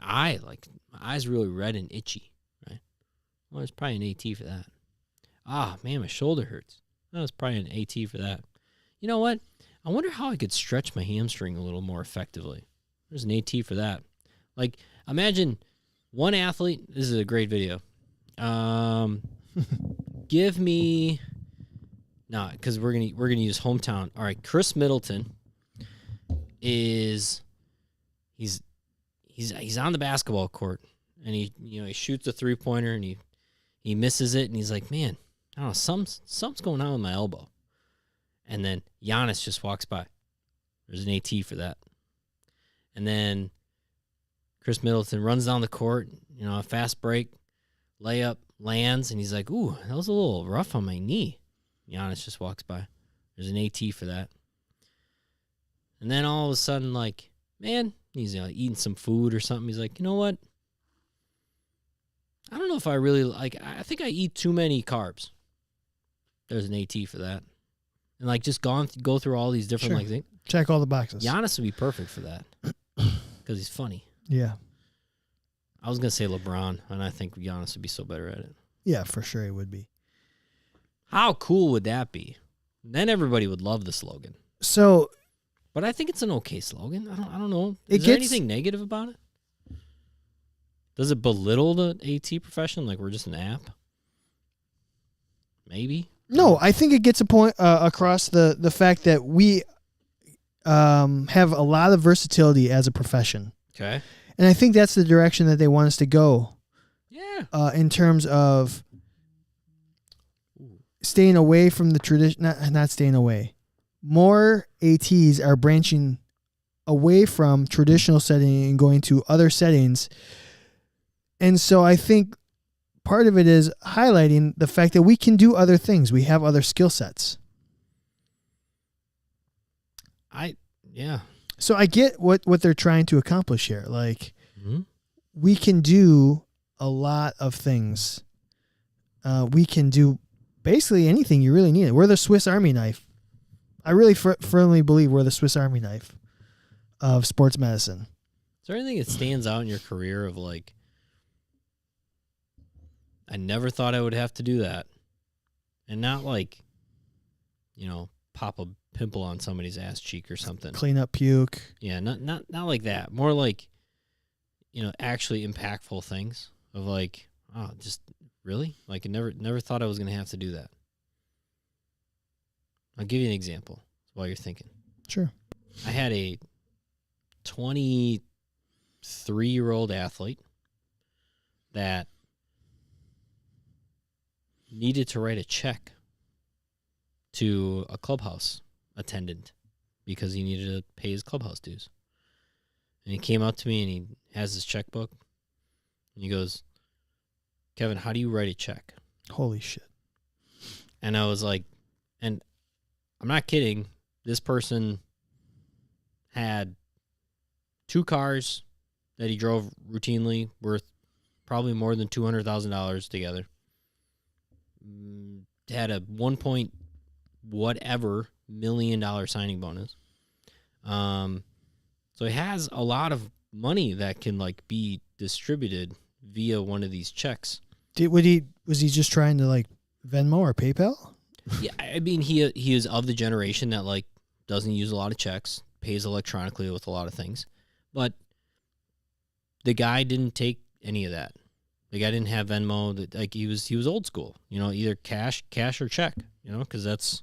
eye's really red and itchy, right? Well, there's probably an AT for that. My shoulder hurts. Well, there's probably an AT for that. You know what? I wonder how I could stretch my hamstring a little more effectively. There's an AT for that. Like, imagine one athlete. This is a great video. Give me, because we're gonna use hometown. All right, Chris Middleton he's on the basketball court and he shoots a 3-pointer and he misses it and he's like, man, I don't know, something's going on with my elbow. And then Giannis just walks by. There's an AT for that. And then Chris Middleton runs down the court, a fast break, layup, lands, and he's like, ooh, that was a little rough on my knee. Giannis just walks by. There's an AT for that. And then all of a sudden, like, man, he's eating some food or something. He's like, you know what? I don't know if I really I think I eat too many carbs. There's an AT for that. And like just go through all these different things. Check all the boxes. Giannis would be perfect for that because he's funny. Yeah. I was going to say LeBron, and I think Giannis would be so better at it. Yeah, for sure he would be. How cool would that be? Then everybody would love the slogan. So, but I think it's an okay slogan. I don't know. Is there anything negative about it? Does it belittle the AT profession? Like we're just an app? Maybe. No, I think it gets a point across the fact that we have a lot of versatility as a profession. Okay. And I think that's the direction that they want us to go. Yeah. In terms of staying away from the tradition, not staying away. More ATs are branching away from traditional setting and going to other settings. And so I think part of it is highlighting the fact that we can do other things. We have other skill sets. Yeah. So I get what they're trying to accomplish here. Like, we can do a lot of things. We can do basically anything you really need. We're the Swiss Army knife. I really firmly believe we're the Swiss Army knife of sports medicine. Is there anything that stands out in your career of like, I never thought I would have to do that? And not like, pop a pimple on somebody's ass cheek or something. Clean up puke. Yeah, not like that. More like, actually impactful things of like, just really? Like I never thought I was going to have to do that. I'll give you an example while you're thinking. Sure. I had a 23-year-old athlete that needed to write a check to a clubhouse attendant because he needed to pay his clubhouse dues. And he came up to me and he has his checkbook. And he goes, Kevin, how do you write a check? Holy shit. And I was like, and I'm not kidding. This person had 2 cars that he drove routinely worth probably more than $200,000 together. Had a 1 point whatever $1 million signing bonus. So he has a lot of money that can like be distributed via one of these checks. Was he just trying to like Venmo or PayPal? Yeah, I mean he is of the generation that like doesn't use a lot of checks, pays electronically with a lot of things. But the guy didn't take any of that. The guy didn't have Venmo. Like he was old school. You know, either cash or check. You know, because that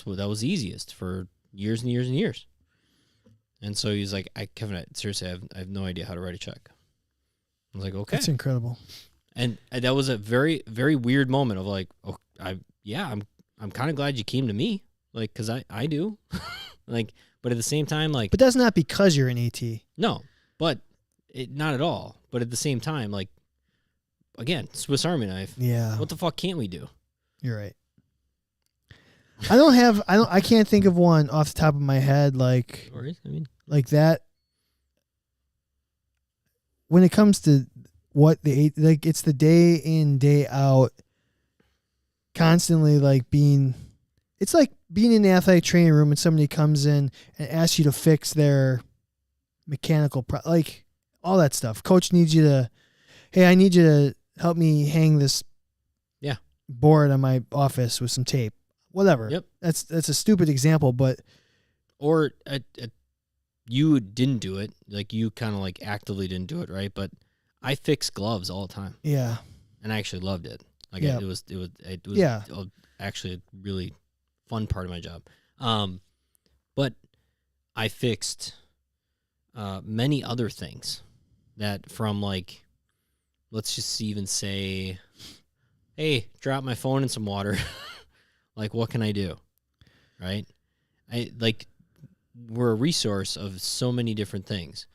was easiest for years and years and years. And so he's like, Kevin, seriously, I have no idea how to write a check. I was like, okay, that's incredible. And that was a very, very weird moment of like, oh, I'm kind of glad you came to me, like, because I do, like, but at the same time, like, but that's not because you're an AT. No, but not at all. But at the same time, like, again, Swiss Army knife. Yeah. What the fuck can't we do? You're right. I can't think of one off the top of my head like that. When it comes to what it's the day in, day out, constantly like it's like being in the athletic training room and somebody comes in and asks you to fix their mechanical like all that stuff. Coach needs you to, hey, I need you to help me hang this board on my office with some tape. Whatever. Yep. That's a stupid example, but or you didn't do it, like you kind of like actively didn't do it, right? But I fix gloves all the time. Yeah. And I actually loved it. Like yeah. it was actually a really fun part of my job. But I fixed many other things that from like, let's just even say, hey, drop my phone in some water. Like, what can I do? Right? We're a resource of so many different things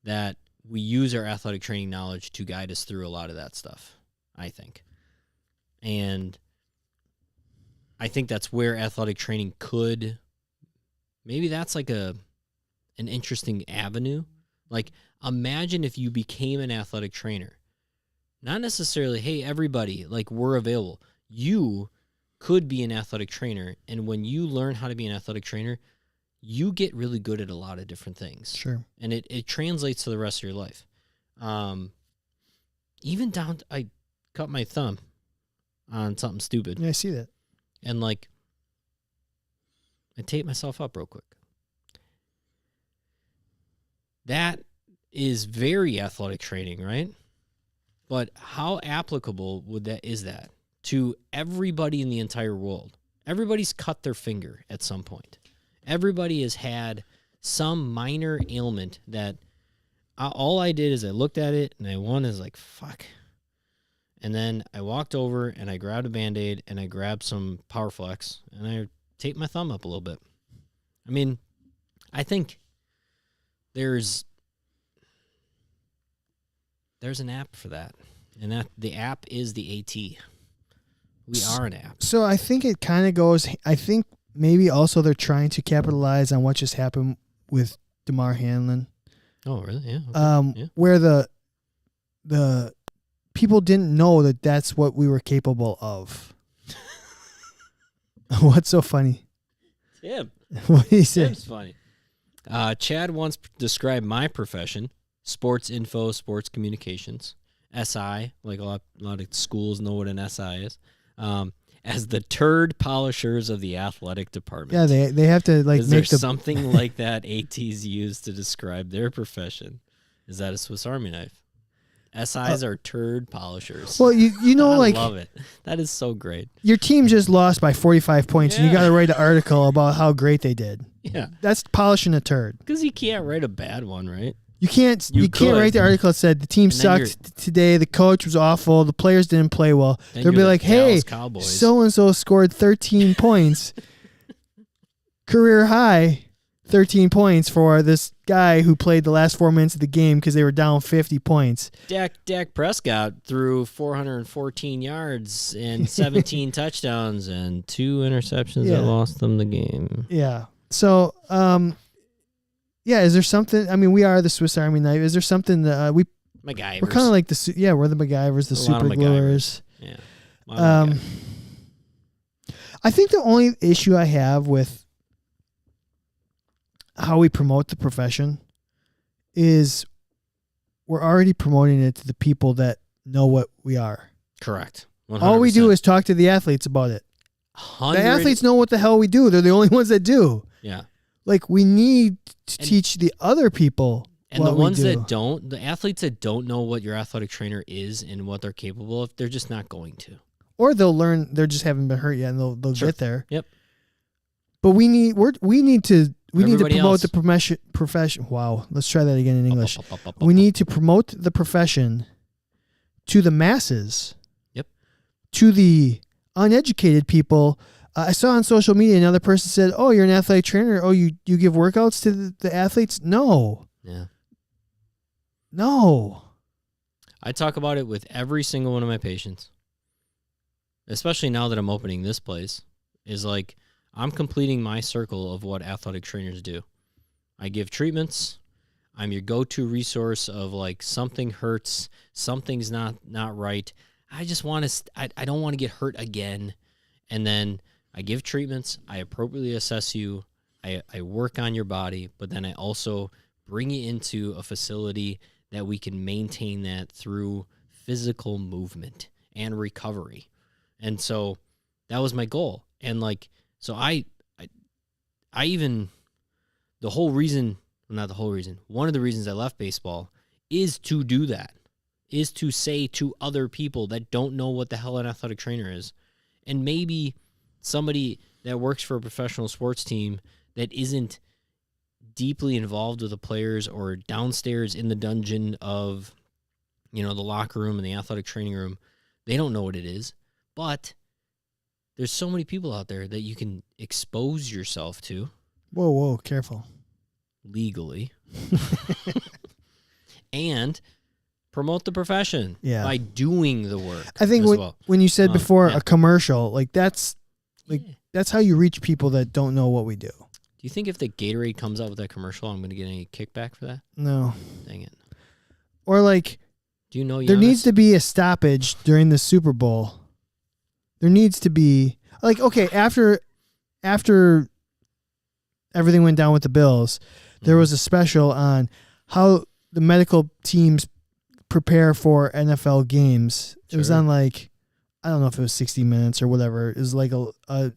that we use our athletic training knowledge to guide us through a lot of that stuff, I think. And I think that's where athletic training maybe that's like an interesting avenue. Like, imagine if you became an athletic trainer. Not necessarily, hey, everybody, like, we're available. You could be an athletic trainer, and when you learn how to be an athletic trainer, you get really good at a lot of different things. Sure. And it translates to the rest of your life. Even down to, I cut my thumb on something stupid. Yeah, I see that. And like, I tape myself up real quick. That is very athletic training, right? But how applicable is that to everybody in the entire world? Everybody's cut their finger at some point. Everybody has had some minor ailment that all I did is I looked at it and I was like, fuck. And then I walked over and I grabbed a Band-Aid and I grabbed some PowerFlex and I taped my thumb up a little bit. I mean, I think there's an app for that. And that the app is the AT. We are an app. So I think it kind of goes, I think maybe also they're trying to capitalize on what just happened with DeMar Hamlin. Oh, really? Yeah. Okay. Yeah. Where the people didn't know that that's what we were capable of. What's so funny? Tim. What did he say? Tim's funny. Chad once described my profession, sports info, sports communications, SI, like a lot of schools know what an SI is, as the turd polishers of the athletic department. Yeah, they have to like make something like that ATs use to describe their profession. Is that a Swiss Army knife? SIs are turd polishers. Well, you know, I love it. That is so great. Your team just lost by 45 points, and you got to write an article about how great they did. Yeah, that's polishing a turd. Because you can't write a bad one, right? You can't write the article that said the team sucked today, the coach was awful, the players didn't play well. They'll be like, hey, so-and-so scored 13 points, career high, 13 points for this guy who played the last 4 minutes of the game because they were down 50 points. Dak Prescott threw 414 yards and 17 touchdowns and 2 interceptions that lost them the game. Yeah. So, is there something? I mean, we are the Swiss Army knife. Is there something that MacGyvers. We're kind of like we're the MacGyvers, the super gluers. Yeah. I think the only issue I have with how we promote the profession is we're already promoting it to the people that know what we are. Correct. 100%. All we do is talk to the athletes about it. The athletes know what the hell we do. They're the only ones that do. Yeah. Like, we need to teach the other people. And the ones that don't, the athletes that don't know what your athletic trainer is and what they're capable of, they're just not going to. Or they'll learn. They just haven't been hurt yet, and they'll get there. Yep. But we need to promote the profession. Wow. Let's try that again in English. We need to promote the profession to the masses. Yep. To the uneducated people. I saw on social media another person said, "Oh, you're an athletic trainer. Oh, you give workouts to the athletes?" No. Yeah. No. I talk about it with every single one of my patients, especially now that I'm opening this place, is like I'm completing my circle of what athletic trainers do. I give treatments. I'm your go-to resource of like something hurts, something's not right. I just want to, I don't want to get hurt again. And then I give treatments. I appropriately assess you. I work on your body, but then I also bring you into a facility that we can maintain that through physical movement and recovery. And so that was my goal. And like, so I even, one of the reasons I left baseball is to do that, is to say to other people that don't know what the hell an athletic trainer is. And maybe somebody that works for a professional sports team that isn't deeply involved with the players or downstairs in the dungeon of, the locker room and the athletic training room, they don't know what it is. But there's so many people out there that you can expose yourself to. Whoa, careful. Legally. And promote the profession by doing the work. I think when you said before a commercial, like that's how you reach people that don't know what we do. Do you think if the Gatorade comes out with that commercial, I'm going to get any kickback for that? No. Dang it. Or like, do you know Giannis? There needs to be a stoppage during the Super Bowl. There needs to be like, okay, after everything went down with the Bills, there was a special on how the medical teams prepare for NFL games. Sure. It was on like, I don't know if it was 60 Minutes or whatever. It was like a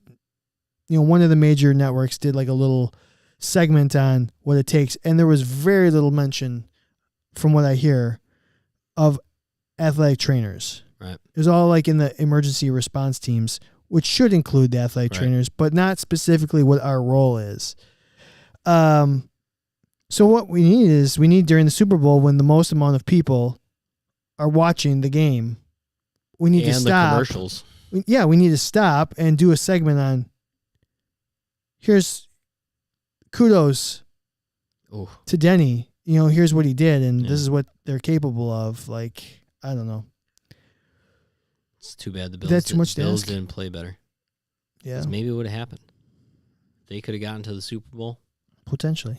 one of the major networks did like a little segment on what it takes. And there was very little mention, from what I hear, of athletic trainers. Right. It was all like in the emergency response teams, which should include the athletic trainers, but not specifically what our role is. So what we need during the Super Bowl, when the most amount of people are watching the game, we need to stop. The commercials. We need to stop and do a segment on, here's kudos to Denny. Here's what he did, and this is what they're capable of. Like, I don't know. It's too bad the Bills didn't play better. Yeah. Maybe it would have happened. They could have gotten to the Super Bowl. Potentially.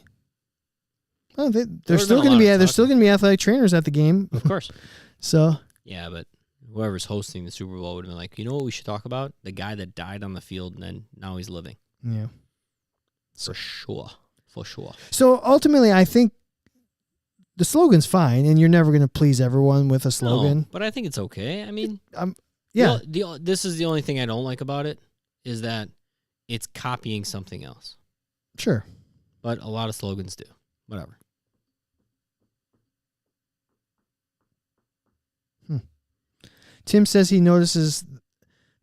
Oh, they're still going to be athletic trainers at the game. Of course. So. Yeah, but whoever's hosting the Super Bowl would have been like, you know what we should talk about? The guy that died on the field and then now he's living. Yeah. For sure. So ultimately, I think the slogan's fine, and you're never going to please everyone with a slogan. No, but I think it's okay. I mean, yeah. This is the only thing I don't like about it, is that it's copying something else. Sure. But a lot of slogans do. Whatever. Tim says he notices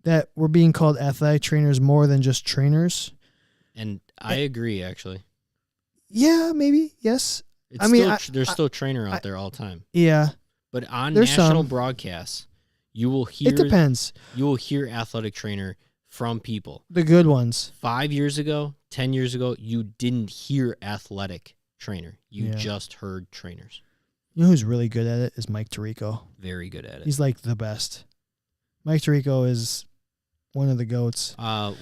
that we're being called athletic trainers more than just trainers. And I agree, actually. Yeah, maybe. Yes. There's still trainer out there all the time. Yeah. But on national broadcasts, you will hear... It depends. You will hear athletic trainer from people. The good ones. 5 years ago, 10 years ago, you didn't hear athletic trainer. You just heard trainers. You know who's really good at it is Mike Tirico. Very good at it. He's like the best. Mike Tirico is one of the GOATs.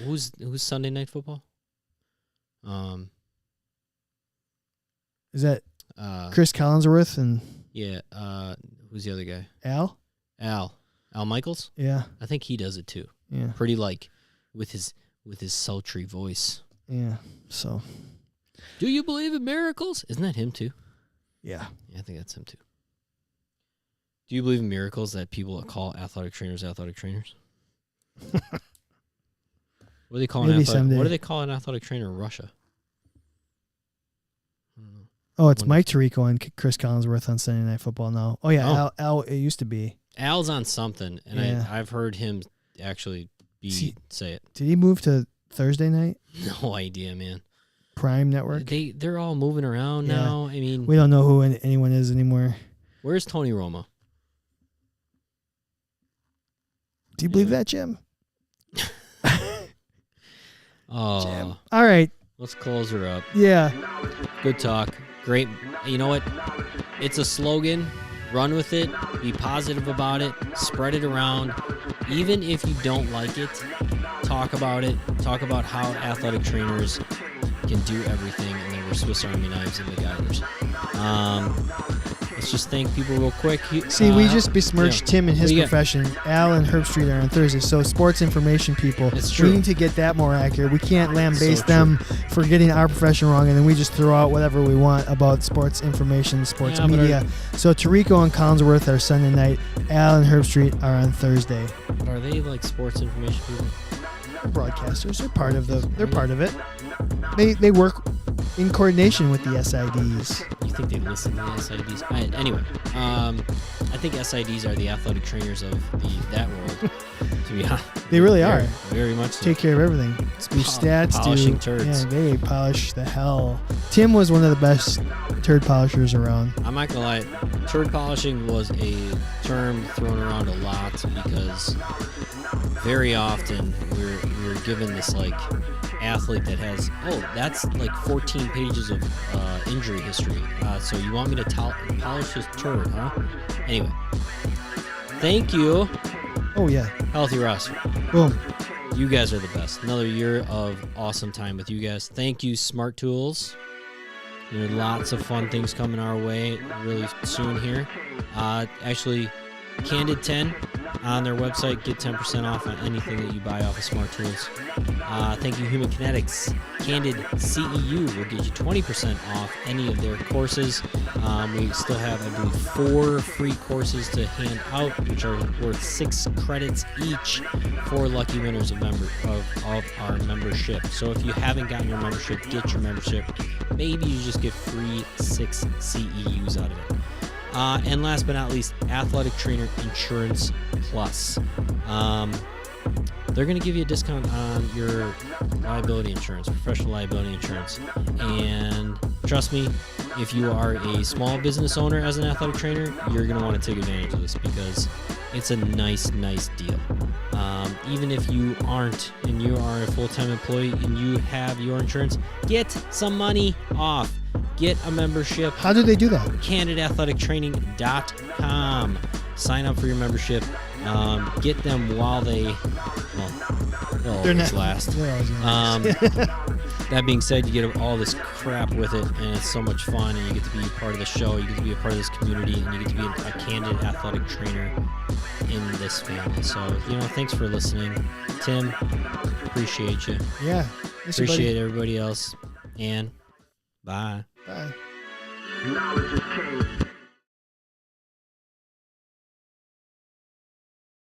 Who's Sunday Night Football? Is that Chris Collinsworth and who's the other guy? Al Michaels? Yeah. I think he does it too. Yeah. Pretty like with his sultry voice. Yeah. So do you believe in miracles? Isn't that him too? Yeah. Yeah, I think that's him too. Do you believe in miracles that people call athletic trainers athletic trainers? What do they call Maybe someday. What do they call an athletic trainer in Russia? I don't know. Oh, it's Mike Tirico and Chris Collinsworth on Sunday Night Football now. Oh yeah, Al it used to be. Al's on something, and I've heard him actually say it. Did he move to Thursday night? No idea, man. Prime Network. They're all moving around now. I mean, we don't know who anyone is anymore. Where's Tony Romo? Do you believe that, Jim? Oh, Jim. All right. Let's close her up. Yeah. Good talk. Great. You know what? It's a slogan. Run with it. Be positive about it. Spread it around. Even if you don't like it, talk about it. Talk about how athletic trainers can do everything, and they were Swiss Army knives and MacGyvers. Let's just thank people real quick. See, we just besmirched Tim and his profession. Al and Herb Street are on Thursday, so sports information people. It's true. We need to get that more accurate. We can't lambaste them for getting our profession wrong, and then we just throw out whatever we want about sports information, sports media. So Tirico and Collinsworth are Sunday night. Al and Herb Street are on Thursday. But are they like sports information people? They're broadcasters. They're part of it. They work in coordination with the SIDs. You think they listen to the SIDs? Anyway, I think SIDs are the athletic trainers of that world. To be honest, they really are. Very much so. Take care of everything. Do stats. Polishing turds. Yeah, they polish the hell. Tim was one of the best turd polishers around. I'm not gonna lie. Turd polishing was a term thrown around a lot because very often we're given this like athlete that has that's like 14 pages of injury history. So you want me to polish his turd, huh? Anyway, thank you. Oh yeah, Healthy Roster. Boom. You guys are the best. Another year of awesome time with you guys. Thank you, Smart Tools. There are lots of fun things coming our way really soon here. Actually, Candid 10 on their website. Get 10% off on anything that you buy off of Smart Tools. Thank you, Human Kinetics. Candid CEU will get you 20% off any of their courses. We still have, I believe, 4 free courses to hand out, which are worth 6 credits each for lucky winners of our membership. So if you haven't gotten your membership, get your membership. Maybe you just get free 6 CEUs out of it. And last but not least, Athletic Trainer Insurance Plus. They're going to give you a discount on your liability insurance, professional liability insurance. And trust me, if you are a small business owner as an athletic trainer, you're going to want to take advantage of this because it's a nice deal. Even if you aren't and you are a full-time employee and you have your insurance, get some money off. Get a membership. How do they do that? CandidAthleticTraining.com. Sign up for your membership. Get them while they'll always last. That being said, you get all this crap with it, and it's so much fun, and you get to be part of the show, you get to be a part of this community, and you get to be a Candid Athletic Trainer in this family. So, thanks for listening. Tim, appreciate you. Yeah. Appreciate everybody else. And bye. Bye. Knowledge is king.